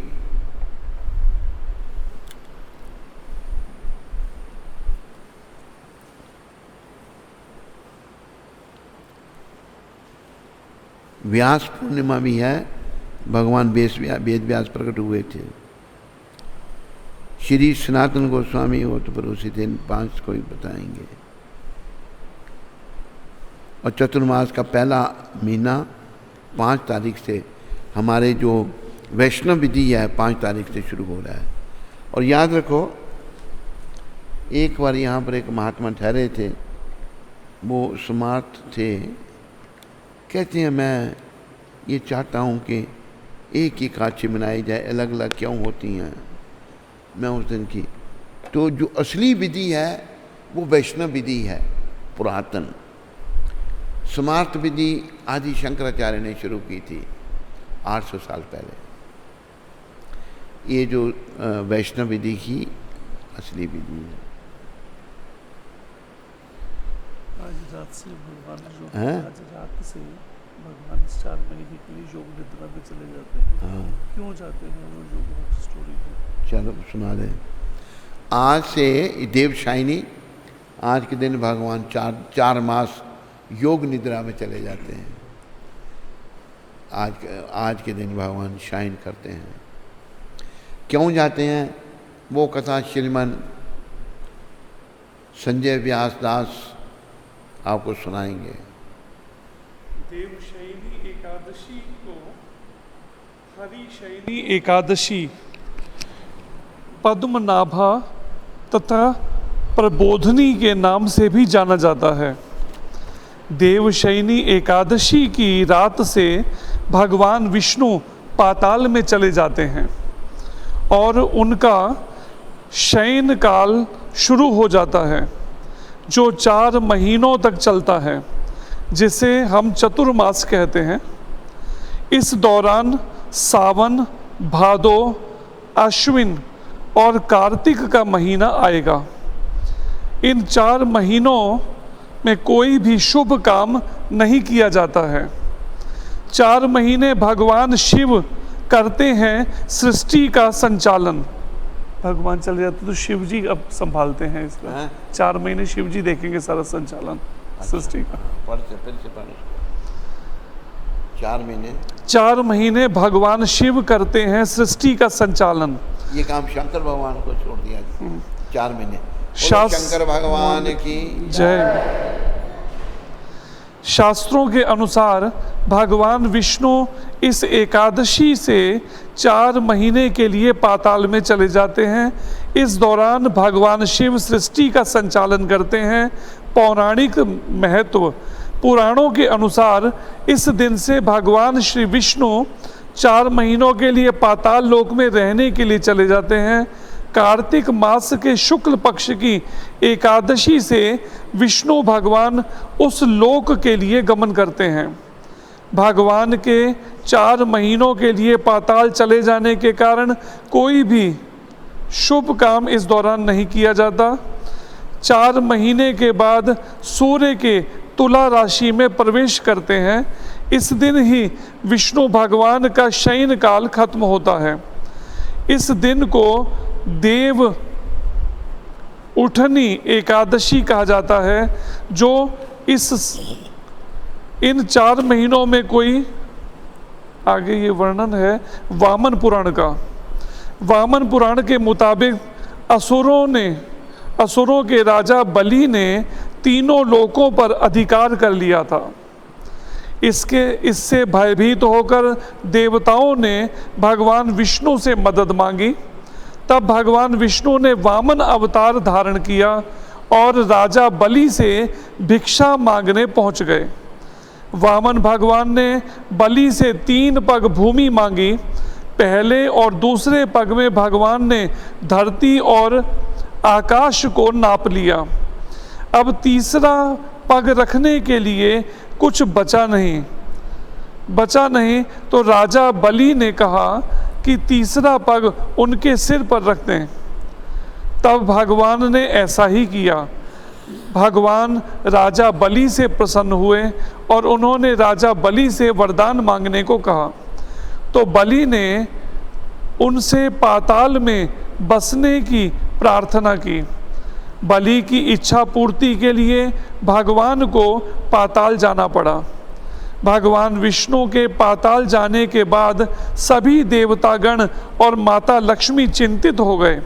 A: व्यास पूर्णिमा भी है। भगवान वेद व्यास प्रकट हुए थे। श्री सनातन गोस्वामी वो तो पर उसी दिन 5 को ही बताएंगे। और चतुर्मास का पहला महीना 5 तारीख से, हमारे जो वैष्णव विधि है 5 तारीख से शुरू हो रहा है। और याद रखो, एक बार यहाँ पर एक महात्मा ठहरे थे, वो स्मार्ट थे, कहते हैं मैं ये चाहता हूँ कि एक ही एकादशी मनाई जाए, अलग अलग क्यों होती हैं। मैं उस दिन की, तो जो असली विधि है वो वैष्णव विधि है, पुरातन। स्मार्त विधि आदि शंकराचार्य ने शुरू की थी 800 साल पहले। ये जो वैष्णव विधि की असली विधि है।
C: आज रात से भगवान
A: हैं?
C: आज रात से भगवान 4 महीने के लिए योग निद्रा में चले जाते हैं।
A: हाँ,
C: क्यों जाते हैं वो योग स्टोरी है।
A: चलो सुना दें। आज से देवशाइनी, आज के दिन भगवान 4 मास योग निद्रा में चले जाते हैं। आज के दिन भगवान शाइन करते हैं। क्यों जाते हैं वो कथा श्रीमान संजय व्यास दास आपको सुनाएंगे।
C: देवशयनी एकादशी को हरिशयनी एकादशी, पद्मनाभा तथा प्रबोधनी के नाम से भी जाना जाता है। देवशयनी एकादशी की रात से भगवान विष्णु पाताल में चले जाते हैं और उनका शयन काल शुरू हो जाता है, जो 4 महीनों तक चलता है, जिसे हम चतुर्मास कहते हैं। इस दौरान सावन, भादो, अश्विन और कार्तिक का महीना आएगा। इन 4 महीनों में कोई भी शुभ काम नहीं किया जाता है। 4 महीने भगवान शिव करते हैं सृष्टि का संचालन। भगवान चले जाते तो शिव जी अब संभालते हैं इसका। 4 महीने शिव जी देखेंगे सारा संचालन सृष्टि का। 4 महीने भगवान शिव करते हैं सृष्टि का संचालन।
A: ये काम शंकर भगवान को छोड़ दिया 4 महीने।
C: शास्त्र
A: शंकर भगवान की
C: जय। शास्त्रों के अनुसार भगवान विष्णु इस एकादशी से 4 महीने के लिए पाताल में चले जाते हैं। इस दौरान भगवान शिव सृष्टि का संचालन करते हैं। पौराणिक महत्व, पुराणों के अनुसार इस दिन से भगवान श्री विष्णु 4 महीनों के लिए पाताल लोक में रहने के लिए चले जाते हैं। कार्तिक मास के शुक्ल पक्ष की एकादशी से विष्णु भगवान उस लोक के लिए गमन करते हैं। भगवान के 4 महीनों के लिए पाताल चले जाने के कारण कोई भी शुभ काम इस दौरान नहीं किया जाता। 4 महीने के बाद सूर्य के तुला राशि में प्रवेश करते हैं। इस दिन ही विष्णु भगवान का शयन काल खत्म होता है। इस दिन को देव उठनी एकादशी कहा जाता है, जो इन 4 महीनों में कोई, आगे ये वर्णन है वामन पुराण का। वामन पुराण के मुताबिक असुरों के राजा बलि ने तीनों लोकों पर अधिकार कर लिया था। इससे भयभीत होकर देवताओं ने भगवान विष्णु से मदद मांगी। तब भगवान विष्णु ने वामन अवतार धारण किया और राजा बलि से भिक्षा मांगने पहुंच गए। वामन भगवान ने बलि से 3 पग भूमि मांगी। पहले और दूसरे पग में भगवान ने धरती और आकाश को नाप लिया। अब तीसरा पग रखने के लिए कुछ बचा नहीं तो राजा बलि ने कहा कि तीसरा पग उनके सिर पर रख दें। तब भगवान ने ऐसा ही किया। भगवान राजा बलि से प्रसन्न हुए और उन्होंने राजा बलि से वरदान मांगने को कहा। तो बलि ने उनसे पाताल में बसने की प्रार्थना की। बलि की इच्छा पूर्ति के लिए भगवान को पाताल जाना पड़ा। भगवान विष्णु के पाताल जाने के बाद सभी देवतागण और माता लक्ष्मी चिंतित हो गए।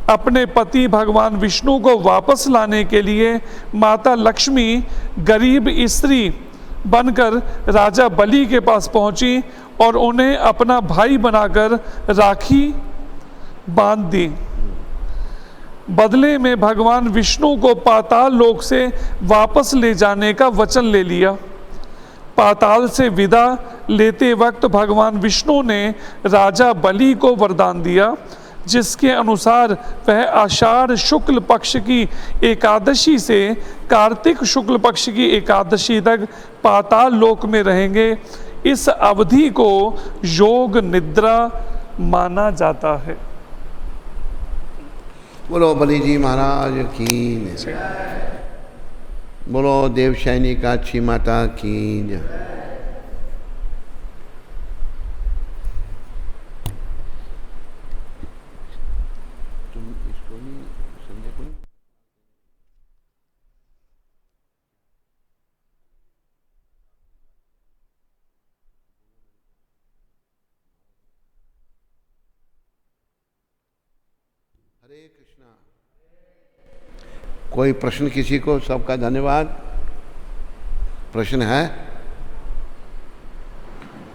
C: अपने पति भगवान विष्णु को वापस लाने के लिए माता लक्ष्मी गरीब स्त्री बनकर राजा बलि के पास पहुंची और उन्हें अपना भाई बनाकर राखी बांध दी। बदले में भगवान विष्णु को पाताल लोक से वापस ले जाने का वचन ले लिया। पाताल से विदा लेते वक्त भगवान विष्णु ने राजा बलि को वरदान दिया, जिसके अनुसार वह आषाढ़ शुक्ल पक्ष की एकादशी से कार्तिक शुक्ल पक्ष की एकादशी तक पाताल लोक में रहेंगे। इस अवधि को योग निद्रा माना जाता है।
A: बोलो बलि जी महाराज की जय। बोलो देवशैनी काची माता की जय। तुम इसको नहीं समझे कोई? हरे कृष्णा। कोई प्रश्न किसी को? सबका धन्यवाद। प्रश्न है?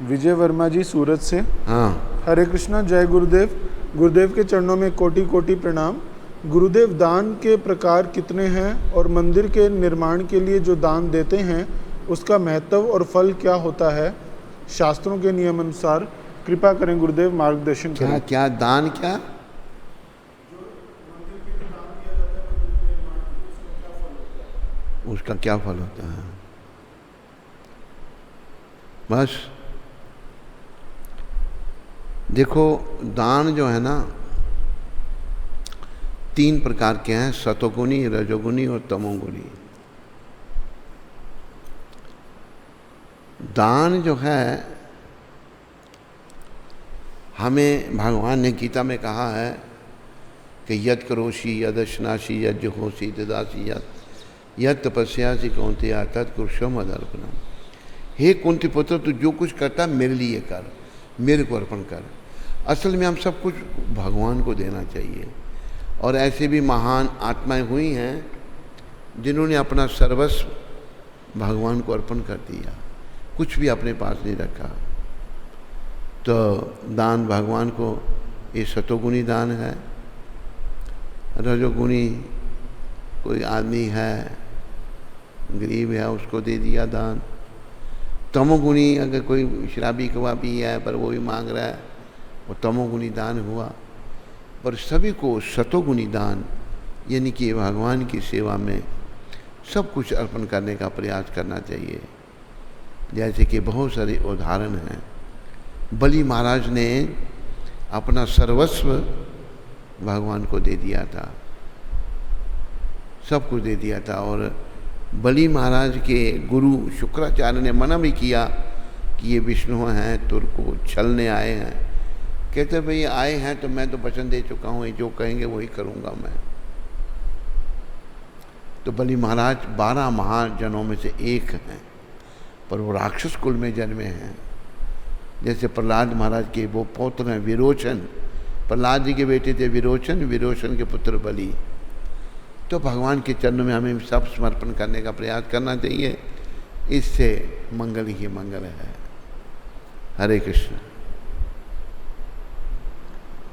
D: विजय वर्मा जी सूरत से।
A: हाँ।
D: हरे कृष्णा, जय गुरुदेव। गुरुदेव के चरणों में कोटि कोटि प्रणाम। गुरुदेव, दान के प्रकार कितने हैं और मंदिर के निर्माण के लिए जो दान देते हैं उसका महत्व और फल क्या होता है शास्त्रों के नियम अनुसार? कृपा करें गुरुदेव, मार्गदर्शन करें।
A: क्या दान? क्या उसका क्या फल होता है? बस देखो, दान जो है ना 3 प्रकार के हैं, सतोगुणी, रजोगुणी और तमोगुणी। दान जो है हमें भगवान ने गीता में कहा है कि यद करोषि यदश्नासी यद जुहोषि ददासी यद तपस्यासी कौन्तेय तत्कुरुषो मदर्पणम। हे कुंती पुत्र, तू जो कुछ करता मेरे लिए कर, मेरे को अर्पण कर। असल में हम सब कुछ भगवान को देना चाहिए। और ऐसे भी महान आत्माएं हुई हैं जिन्होंने अपना सर्वस्व भगवान को अर्पण कर दिया, कुछ भी अपने पास नहीं रखा। तो दान भगवान को, ये सतोगुणी दान है। रजोगुणी, कोई आदमी है गरीब है उसको दे दिया दान। तमोगुणी, अगर कोई शराबी कबाबी है पर वो भी मांग रहा है, वो तमोगुणी दान हुआ। पर सभी को सतोगुणी दान, यानी कि भगवान की सेवा में सब कुछ अर्पण करने का प्रयास करना चाहिए। जैसे कि बहुत सारे उदाहरण हैं। बलि महाराज ने अपना सर्वस्व भगवान को दे दिया था, सब कुछ दे दिया था। और बलि महाराज के गुरु शुक्राचार्य ने मना भी किया कि ये विष्णु हैं, तुरको छलने आए हैं। कहते भाई आए हैं तो मैं तो वचन दे चुका हूँ, जो कहेंगे वही करूँगा मैं। तो बलि महाराज 12 महाजनों में से एक हैं, पर वो राक्षस कुल में जन्मे हैं। जैसे प्रहलाद महाराज के वो पौत्र हैं विरोचन। प्रहलाद जी के बेटे थे विरोचन, विरोचन के पुत्र बलि। तो भगवान के चरणों में हमें सब समर्पण करने का प्रयास करना चाहिए। इससे मंगल ही मंगल है। हरे कृष्ण।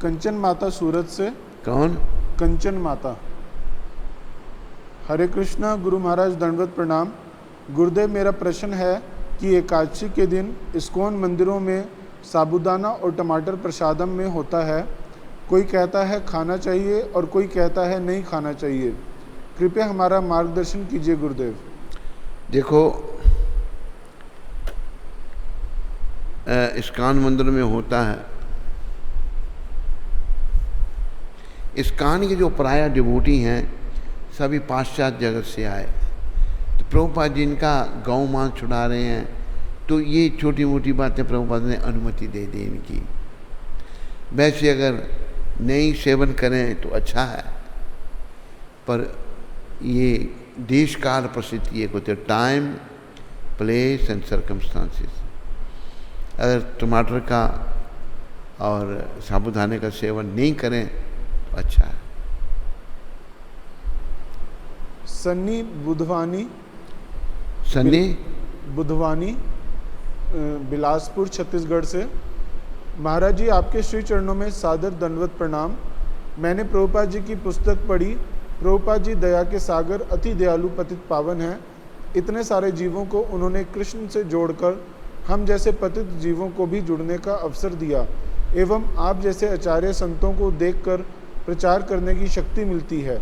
D: कंचन माता सूरत से।
A: कौन?
D: कंचन माता। हरे कृष्णा गुरु महाराज, दंडवत प्रणाम। गुरुदेव, मेरा प्रश्न है कि एकादशी के दिन इस्कॉन मंदिरों में साबूदाना और टमाटर प्रसादम में होता है। कोई कहता है खाना चाहिए और कोई कहता है नहीं खाना चाहिए। कृपया हमारा मार्गदर्शन कीजिए गुरुदेव।
A: देखो, इस्कॉन मंदिर में होता है। इस्कॉन के जो प्राय डिवोटी हैं सभी पाश्चात्य जगत से आए। तो प्रभुपाद जी इनका गौ मांस छुड़ा रहे हैं, तो ये छोटी मोटी बातें प्रभुपाद ने अनुमति दे दी इनकी। वैसे अगर नहीं सेवन करें तो अच्छा है, पर ये देश काल परिस्थिति को होते, टाइम, प्लेस एंड सर्कमस्टांसेस। अगर टमाटर का और साबूदाने का सेवन नहीं करें तो अच्छा है।
D: सन्नी बुधवानी।
A: सन्नी
D: बुधवानी, बिलासपुर छत्तीसगढ़ से। महाराज जी, आपके श्री चरणों में सादर दंडवत प्रणाम। मैंने प्रभुपाद जी की पुस्तक पढ़ी। प्रभुपाद जी दया के सागर, अति दयालु, पतित पावन हैं। इतने सारे जीवों को उन्होंने कृष्ण से जोड़कर हम जैसे पतित जीवों को भी जुड़ने का अवसर दिया, एवं आप जैसे आचार्य संतों को देखकर प्रचार करने की शक्ति मिलती है।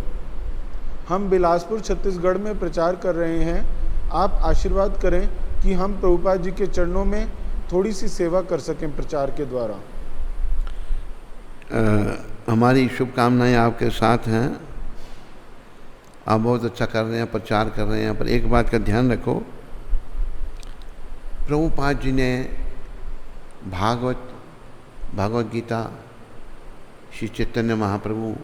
D: हम बिलासपुर छत्तीसगढ़ में प्रचार कर रहे हैं। आप आशीर्वाद करें कि हम प्रभुपाद जी के चरणों में थोड़ी सी सेवा कर सकें प्रचार के द्वारा।
A: हमारी शुभकामनाएं आपके साथ हैं। आप बहुत अच्छा कर रहे हैं, प्रचार कर रहे हैं। पर एक बात का ध्यान रखो, प्रभुपाद जी ने भागवत गीता, श्री चैतन्य महाप्रभु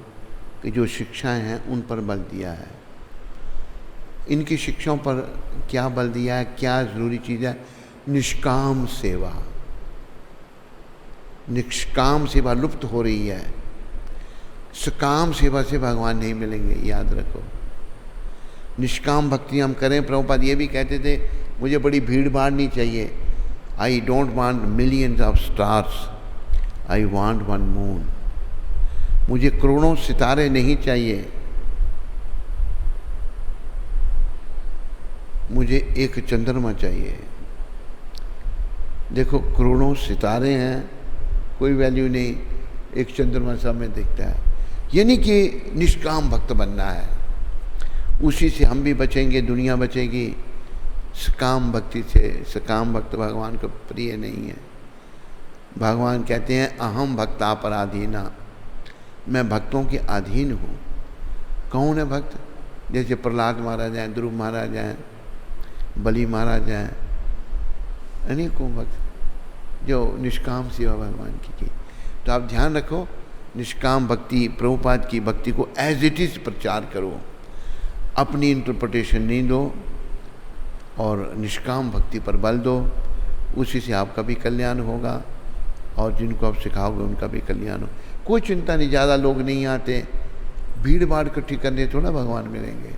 A: की जो शिक्षाएं हैं उन पर बल दिया है। इनकी शिक्षाओं पर क्या बल दिया है, क्या ज़रूरी चीज़ है? निष्काम सेवा। निष्काम सेवा लुप्त हो रही है। सकाम सेवा से भगवान नहीं मिलेंगे, याद रखो। निष्काम भक्ति हम करें। प्रभुपाद ये भी कहते थे, मुझे बड़ी भीड़ भाड़ नहीं चाहिए। I don't want millions of stars, I want one moon. मुझे करोड़ों सितारे नहीं चाहिए, मुझे एक चंद्रमा चाहिए। देखो, करोड़ों सितारे हैं, कोई वैल्यू नहीं, एक चंद्रमा सब में दिखता है। यानी कि निष्काम भक्त बनना है, उसी से हम भी बचेंगे, दुनिया बचेगी। सकाम भक्ति से, सकाम भक्त भगवान को प्रिय नहीं है। भगवान कहते हैं अहम भक्ता पराधीना, मैं भक्तों के अधीन हूँ। कौन है भक्त? जैसे प्रहलाद महाराज हैं, ध्रुव महाराज हैं, बलि महाराज हैं, अनेकों भक्त जो निष्काम सेवा भगवान की। तो आप ध्यान रखो, निष्काम भक्ति, प्रभुपाद की भक्ति को एज इट इज़ प्रचार करो, अपनी इंटरप्रिटेशन नहीं दो, और निष्काम भक्ति पर बल दो। उसी से आपका भी कल्याण होगा और जिनको आप सिखाओगे उनका भी कल्याण हो। कोई चिंता नहीं, ज़्यादा लोग नहीं आते, भीड़ भाड़ इकट्ठी करने थोड़ा भगवान मिलेंगे।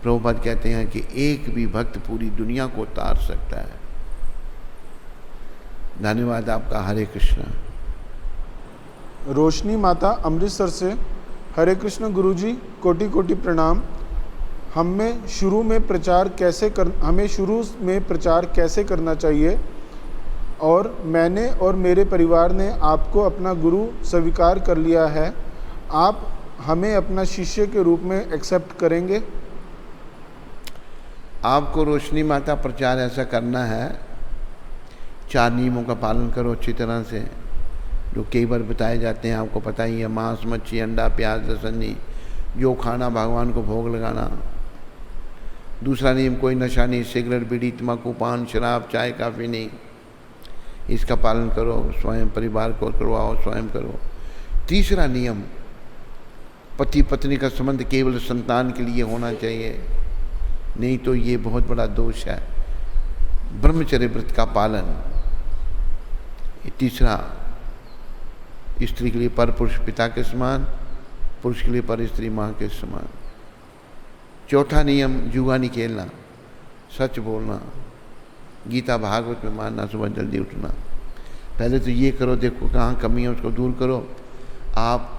A: प्रभुपाद कहते हैं कि एक भी भक्त पूरी दुनिया को तार सकता है। धन्यवाद आपका। हरे कृष्णा।
D: रोशनी माता अमृतसर से। हरे कृष्ण गुरुजी, कोटि कोटि प्रणाम। हमें शुरू में प्रचार कैसे करना चाहिए? और मैंने और मेरे परिवार ने आपको अपना गुरु स्वीकार कर लिया है। आप हमें अपना शिष्य के रूप में एक्सेप्ट करेंगे?
A: आपको रोशनी माता प्रचार ऐसा करना है, 4 नियमों का पालन करो अच्छी तरह से, जो कई बार बताए जाते हैं, आपको पता ही है। मांस, मच्छी, अंडा, प्याज, लहसुन जो खाना, भगवान को भोग लगाना। दूसरा नियम, कोई नशा नहीं, सिगरेट, बीड़ी, तम्बाकू, पान, शराब, चाय, काफ़ी नहीं। इसका पालन करो, स्वयं परिवार को करवाओ, स्वयं करो। तीसरा नियम, पति पत्नी का संबंध केवल संतान के लिए होना चाहिए, नहीं तो ये बहुत बड़ा दोष है। ब्रह्मचर्य व्रत का पालन। तीसरा, स्त्री के लिए पर पुरुष पिता के समान, पुरुष के लिए पर स्त्री माँ के समान। चौथा नियम जुआ नहीं खेलना, सच बोलना, गीता भागवत में मानना, सुबह जल्दी उठना। पहले तो ये करो, देखो कहाँ कमी है उसको दूर करो। आप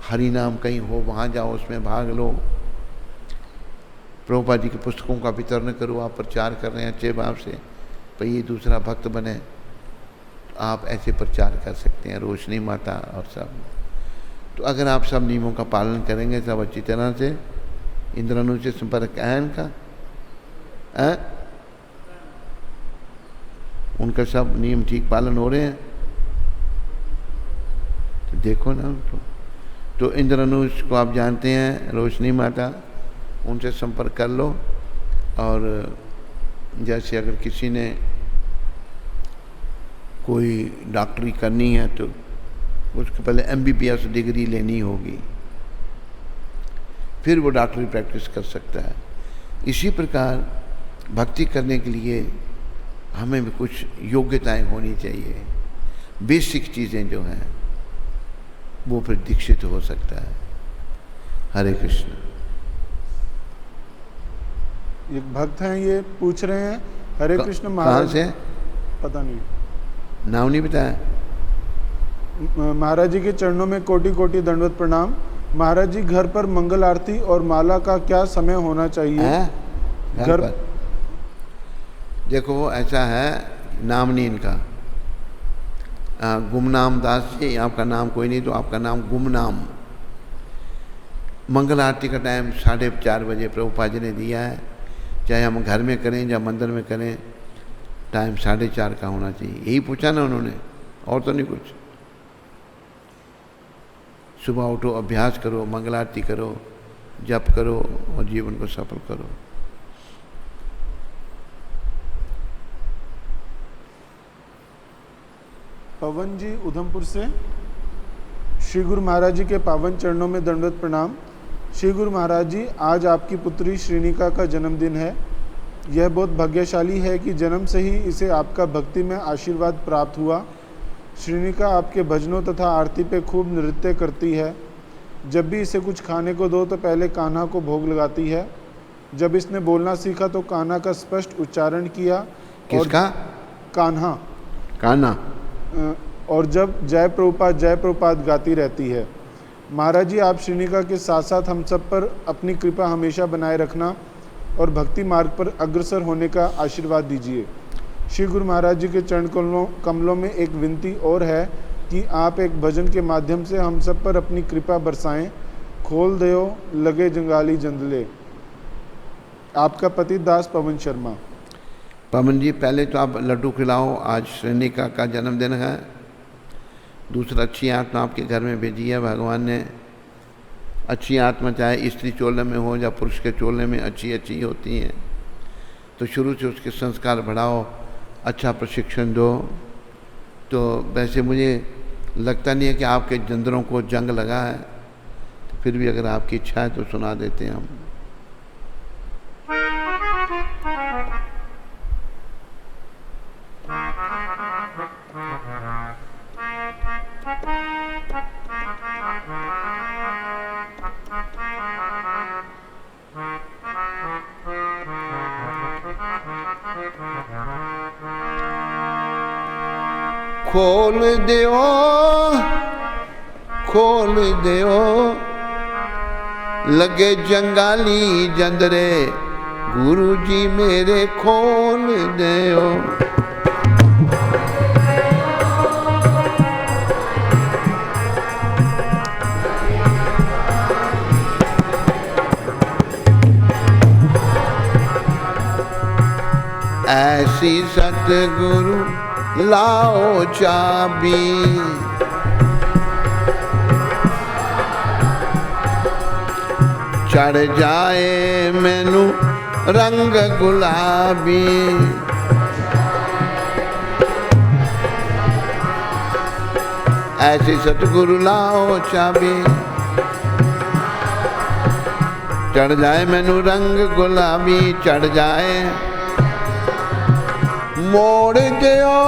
A: हरि नाम कहीं हो वहाँ जाओ, उसमें भाग लो। प्रभुपाद जी की पुस्तकों का वितरण करो। आप प्रचार कर रहे हैं अच्छे भाव से, पर ये दूसरा भक्त बने, तो आप ऐसे प्रचार कर सकते हैं। रोशनी माता और सब। तो अगर आप सब नियमों का पालन करेंगे, सब अच्छी तरह से, इंद्रानुज से संपर्क है इनका, उनका सब नियम ठीक पालन हो रहे हैं, तो देखो ना उनको। तो इंद्रानुज को आप जानते हैं, रोशनी माता, उनसे संपर्क कर लो। और जैसे अगर किसी ने कोई डॉक्टरी करनी है तो उसको पहले MBBS डिग्री लेनी होगी, फिर वो डॉक्टरी प्रैक्टिस कर सकता है। इसी प्रकार भक्ति करने के लिए हमें भी कुछ योग्यताएं होनी चाहिए। बेसिक चीज़ें जो हैं वो फिर दीक्षित हो सकता है। हरे कृष्ण।
D: एक भक्त हैं, ये पूछ रहे हैं, हरे कृष्ण
A: कहाँ
D: महाराज।
A: से?
D: पता नहीं,
A: नाम नहीं बताया।
D: महाराज जी के चरणों में कोटि कोटि दंडवत प्रणाम। महाराज जी, घर पर मंगल आरती और माला का क्या समय होना चाहिए?
A: घर पर देखो, ऐसा है, नाम नहीं इनका, गुमनाम दास जी, आपका नाम कोई नहीं तो आपका नाम गुमनाम। मंगल आरती का टाइम 4:30 बजे प्रभुपाद जी ने दिया है। चाहे हम घर में करें या मंदिर में करें, टाइम 4:30 का होना चाहिए। यही पूछा ना उन्होंने, और तो नहीं कुछ। सुबह उठो, अभ्यास करो, मंगल आरती करो, जप करो और जीवन को सफल करो।
D: पवन जी उधमपुर से, श्री गुरु महाराज जी के पावन चरणों में दंडवत प्रणाम। श्री गुरु महाराज जी, आज आपकी पुत्री श्रीनिका का जन्मदिन है। यह बहुत भाग्यशाली है कि जन्म से ही इसे आपका भक्ति में आशीर्वाद प्राप्त हुआ। श्रीनिका आपके भजनों तथा आरती पे खूब नृत्य करती है। जब भी इसे कुछ खाने को दो तो पहले कान्हा को भोग लगाती है। जब इसने बोलना सीखा तो कान्हा का स्पष्ट उच्चारण किया।
A: किसका?
D: कान्हा।
A: कान्हा।
D: और जब जय प्रभुपाद गाती रहती है। महाराज जी, आप श्रीनिका के साथ साथ हम सब पर अपनी कृपा हमेशा बनाए रखना और भक्ति मार्ग पर अग्रसर होने का आशीर्वाद दीजिए। श्री गुरु महाराज जी के चरण कमलों में एक विनती और है कि आप एक भजन के माध्यम से हम सब पर अपनी कृपा बरसाएं। खोल दयो लगे जंगाली जंदले। आपका पति दास पवन शर्मा।
A: पवन जी, पहले तो आप लड्डू खिलाओ, आज श्रीनिका का जन्मदिन है। दूसरा, अच्छी आत्मा आपके घर में भेजी है भगवान ने। अच्छी आत्मा चाहे स्त्री चोले में हो या पुरुष के चोले में, अच्छी अच्छी होती हैं। तो शुरू से उसके संस्कार बढ़ाओ, अच्छा प्रशिक्षण दो। तो वैसे मुझे लगता नहीं है कि आपके जंदरों को जंग लगा है, तो फिर भी अगर आपकी इच्छा है तो सुना देते हैं हम। खोल दियो लगे जंगाली जंदरे, गुरु जी मेरे खोल दियो। ऐसी सतगुरु लाओ चाबी, चढ़ जाए मैनू रंग गुलाबी। ऐसी सतगुरु लाओ चाबी, चढ़ जाए मैनू रंग गुलाबी। चढ़ जाए मोड़ दियो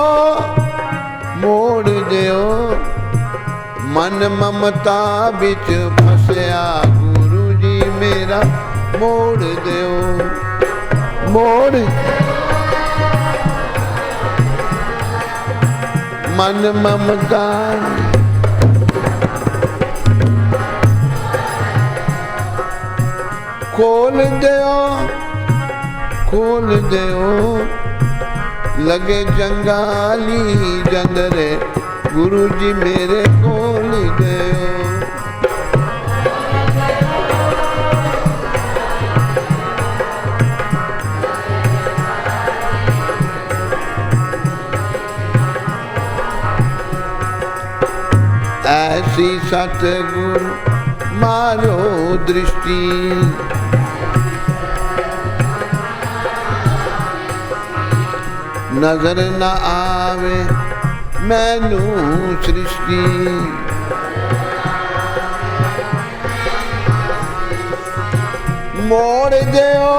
A: मन ममता बिच फसया, गुरु जी मेरा मोड़ देओ मोड़ मन ममता खोल देओ लगे जंगाली जंदरे गुरु जी मेरे खोल देओ ऐसी सतगुरु मारो दृष्टि नजर न आवे मैनू सृष्टि मोड़ देओ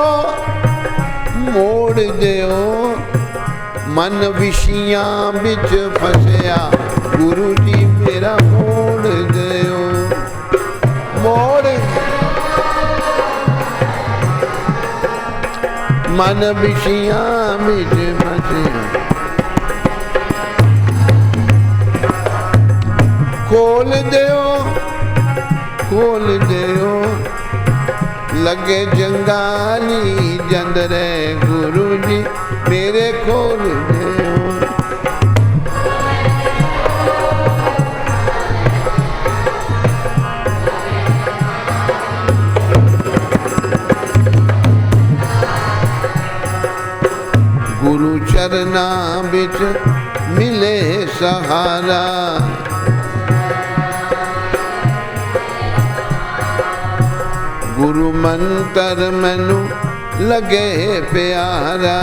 A: मन विशियां बिच फसिया गुरु जी मेरा मोड़ देओ मोड़ मन विशियां बिच फसिया खोल देओ लगे जंगाली जंदरे गुरु जी मेरे खोल देओ गुरु चरना बिच मिले सहारा गुरु मंतर मैनू लगे प्यारा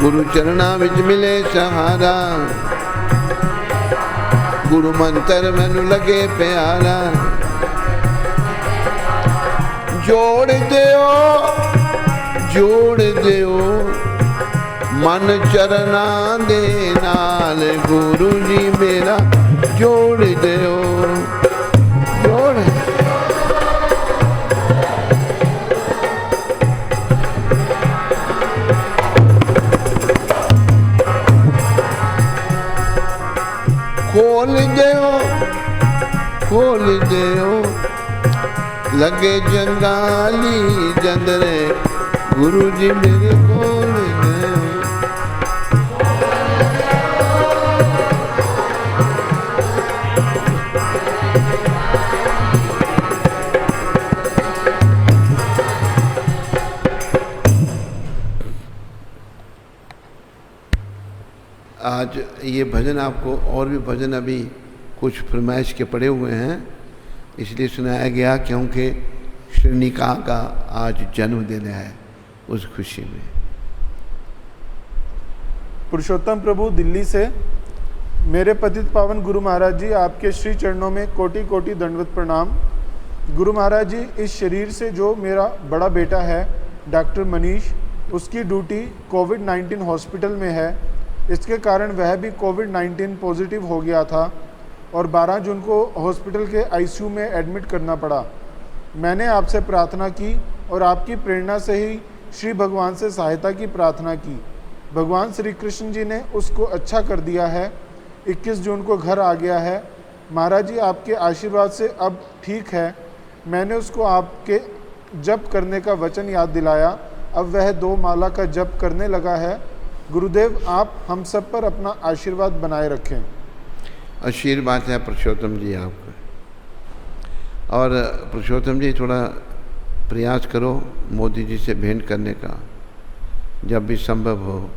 A: गुरु चरना बिच मिले सहारा गुरु मंतर मैनू लगे प्यारा जोड़ देओ मन चरना दे नाल गुरु जी मेरा जोड़ देओ जोड़ खोल देओ लगे जंगाली जंदरे गुरु जी मेरे खोल देओ आज ये भजन आपको और भी भजन अभी कुछ फरमाइश के पड़े हुए हैं इसलिए सुनाया गया क्योंकि श्रीनिका का आज जन्मदिन है उस खुशी में।
D: पुरुषोत्तम प्रभु दिल्ली से मेरे पतित पावन गुरु महाराज जी आपके श्री चरणों में कोटि कोटि दंडवत प्रणाम। गुरु महाराज जी इस शरीर से जो मेरा बड़ा बेटा है डॉक्टर मनीष उसकी ड्यूटी कोविड-19 हॉस्पिटल में है। इसके कारण वह भी कोविड-19 पॉजिटिव हो गया था और 12 जून को हॉस्पिटल के आईसीयू में एडमिट करना पड़ा। मैंने आपसे प्रार्थना की और आपकी प्रेरणा से ही श्री भगवान से सहायता की प्रार्थना की। भगवान श्री कृष्ण जी ने उसको अच्छा कर दिया है। 21 जून को घर आ गया है। महाराज जी आपके आशीर्वाद से अब ठीक है। मैंने उसको आपके जप करने का वचन याद दिलाया। अब वह 2 माला का जप करने लगा है। गुरुदेव आप हम सब पर अपना आशीर्वाद बनाए रखें।
A: आशीर्वाद है पुरुषोत्तम जी आपका। और पुरुषोत्तम जी थोड़ा प्रयास करो मोदी जी से भेंट करने का जब भी संभव हो।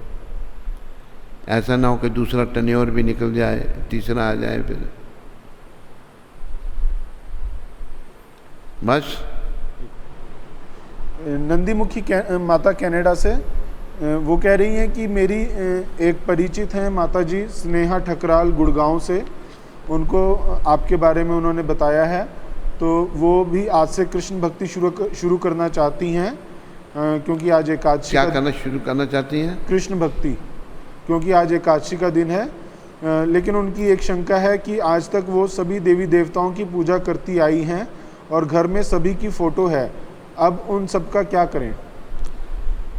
A: ऐसा ना हो कि दूसरा टन्योर भी निकल जाए, तीसरा आ जाए फिर। बस
D: नंदीमुखी माता कनाडा से वो कह रही हैं कि मेरी एक परिचित हैं माता जी स्नेहा ठकराल गुड़गांव से, उनको आपके बारे में उन्होंने बताया है तो वो भी आज से कृष्ण भक्ति शुरू करना चाहती हैं क्योंकि आज एकादशी
A: क्या करना शुरू करना चाहती हैं?
D: कृष्ण भक्ति, क्योंकि आज एकादशी का दिन है लेकिन उनकी एक शंका है कि आज तक वो सभी देवी देवताओं की पूजा करती आई हैं और घर में सभी की फ़ोटो है, अब उन सब का क्या करें?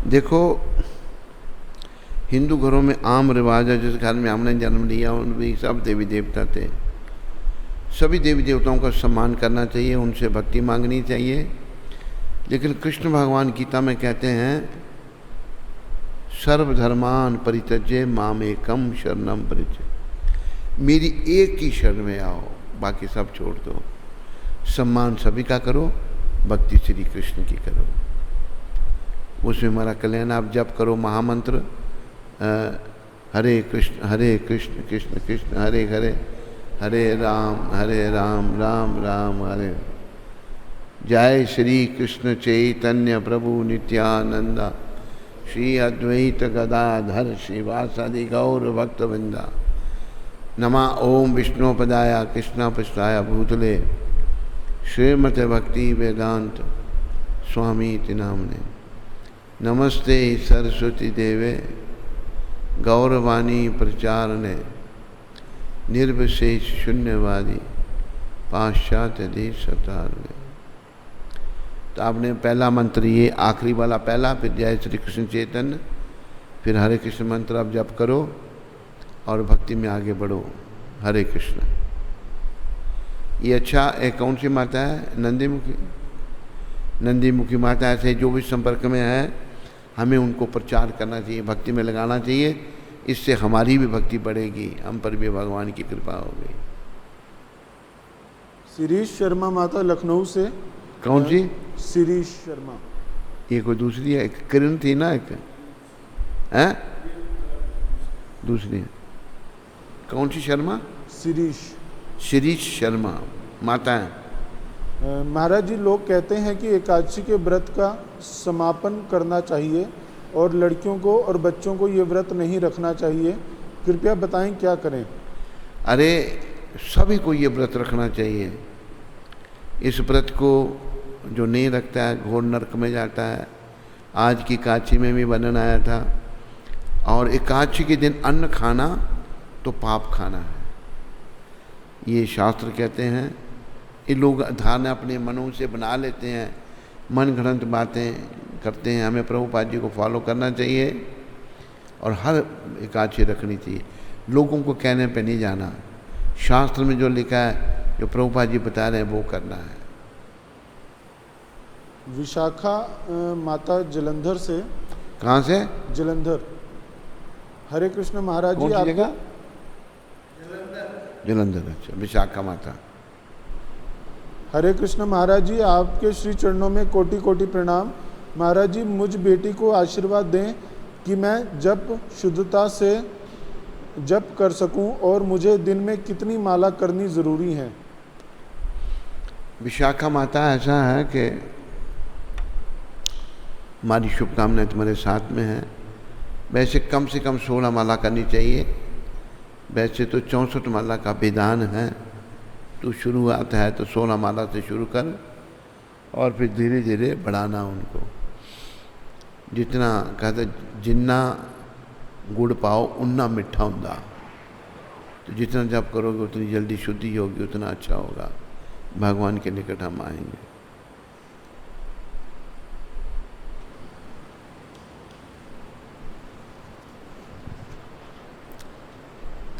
A: देखो, हिंदू घरों में आम रिवाज है, जिस घर में हमने जन्म लिया उनमें सब देवी देवता थे। सभी देवी देवताओं का सम्मान करना चाहिए, उनसे भक्ति मांगनी चाहिए। लेकिन कृष्ण भगवान गीता में कहते हैं, सर्वधर्मान परित्यज्य माम एकम शरणम परिचय, मेरी एक ही शरण में आओ, बाकी सब छोड़ दो। सम्मान सभी का करो, भक्ति श्री कृष्ण की करो, उसमें हमारा कल्याण। आप जप करो महामंत्र हरे कृष्ण कृष्ण कृष्ण हरे हरे, हरे राम राम राम हरे। जय श्री कृष्ण चैतन्य प्रभु नित्यानंदा, श्री अद्वैत गदाधर श्रीवासादि गौर भक्तवृंदा। नमा ओम विष्णुपदाय कृष्णापृष्ठाय भूतले श्रीमते भक्ति वेदांत स्वामी इति नामने। नमस्ते सरस्वती देवे गौरवाणी प्रचारणे, निर्विशेष शून्यवादी पाश्चात्य देश सतारणे। तो आपने पहला मंत्र ये आखिरी वाला पहला, फिर जय श्री कृष्ण चैतन्य, फिर हरे कृष्ण मंत्र आप जप करो और भक्ति में आगे बढ़ो। हरे कृष्ण। ये अच्छा एक कौन सी माता है? नंदीमुखी। नंदीमुखी माता ऐसे जो भी संपर्क में है, हमें उनको प्रचार करना चाहिए, भक्ति में लगाना चाहिए। इससे हमारी भी भक्ति बढ़ेगी, हम पर भी भगवान की कृपा होगी।
D: शिरीष शर्मा माता लखनऊ से।
A: कौन सी?
D: शिरीष शर्मा।
A: ये कोई दूसरी है? किरण थी ना एक, है दूसरी है। कौन सी शर्मा?
D: शिरीष।
A: शिरीष शर्मा माता है।
D: महाराज जी, लोग कहते हैं कि एकादशी के व्रत का समापन करना चाहिए और लड़कियों को और बच्चों को ये व्रत नहीं रखना चाहिए, कृपया बताएं क्या करें?
A: अरे सभी को ये व्रत रखना चाहिए। इस व्रत को जो नहीं रखता है घोर नरक में जाता है। आज की एकादशी में भी वर्णन आया था। और एकादशी के दिन अन्न खाना तो पाप खाना है, ये शास्त्र कहते हैं। ये लोग धारणा अपने मनों से बना लेते हैं, मन घड़ंत बातें करते हैं। हमें प्रभुपाद जी को फॉलो करना चाहिए और हर एकादशी रखनी चाहिए। लोगों को कहने पे नहीं जाना। शास्त्र में जो लिखा है, जो प्रभुपाद जी बता रहे हैं, वो करना है।
D: विशाखा माता जलंधर से।
A: कहाँ से?
D: जलंधर। हरे कृष्ण महाराज जी,
A: कौन सी जगह?
D: आपको
A: जलंधर। अच्छा, विशाखा माता।
D: हरे कृष्ण महाराज जी, आपके श्री चरणों में कोटि कोटि प्रणाम। महाराज जी, मुझ बेटी को आशीर्वाद दें कि मैं जप शुद्धता से जप कर सकूं और मुझे दिन में कितनी माला करनी ज़रूरी है?
A: विशाखा माता, ऐसा है कि हमारी शुभकामनाएं तुम्हारे साथ में हैं। वैसे कम से कम 16 माला करनी चाहिए। वैसे तो 64 माला का विधान है। तो शुरुआत है तो 16 माला से शुरू कर और फिर धीरे धीरे बढ़ाना उनको। जितना कहते जिन्ना गुड़ पाओ उन्ना मिठा होगा। तो जितना जप करोगे उतनी जल्दी शुद्धि होगी, उतना अच्छा होगा। भगवान के निकट हम आएंगे।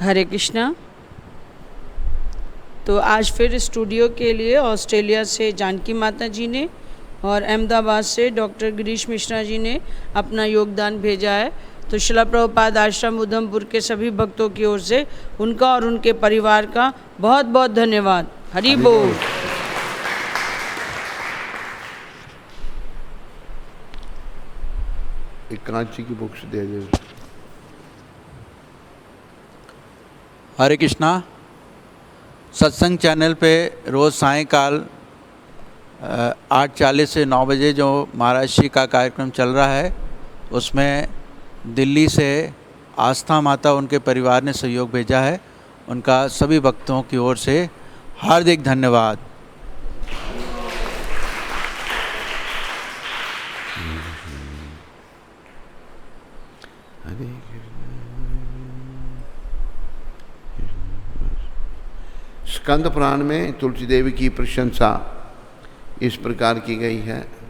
E: हरे कृष्णा। तो आज फिर स्टूडियो के लिए ऑस्ट्रेलिया से जानकी माता जी ने और अहमदाबाद से डॉक्टर गिरीश मिश्रा जी ने अपना योगदान भेजा है। तो शिला प्रभुपाद आश्रम उधमपुर के सभी भक्तों की ओर से उनका और उनके परिवार का बहुत बहुत धन्यवाद। हरि बोल।
A: एक कांची की बुक्स दे दे।
B: हरे कृष्णा। सत्संग चैनल पे रोज़ सायंकाल 8:40 से 9 बजे जो महाराज श्री का कार्यक्रम चल रहा है, उसमें दिल्ली से आस्था माता उनके परिवार ने सहयोग भेजा है। उनका सभी भक्तों की ओर से हार्दिक धन्यवाद।
A: स्कंद पुराण में तुलसी देवी की प्रशंसा इस प्रकार की गई है।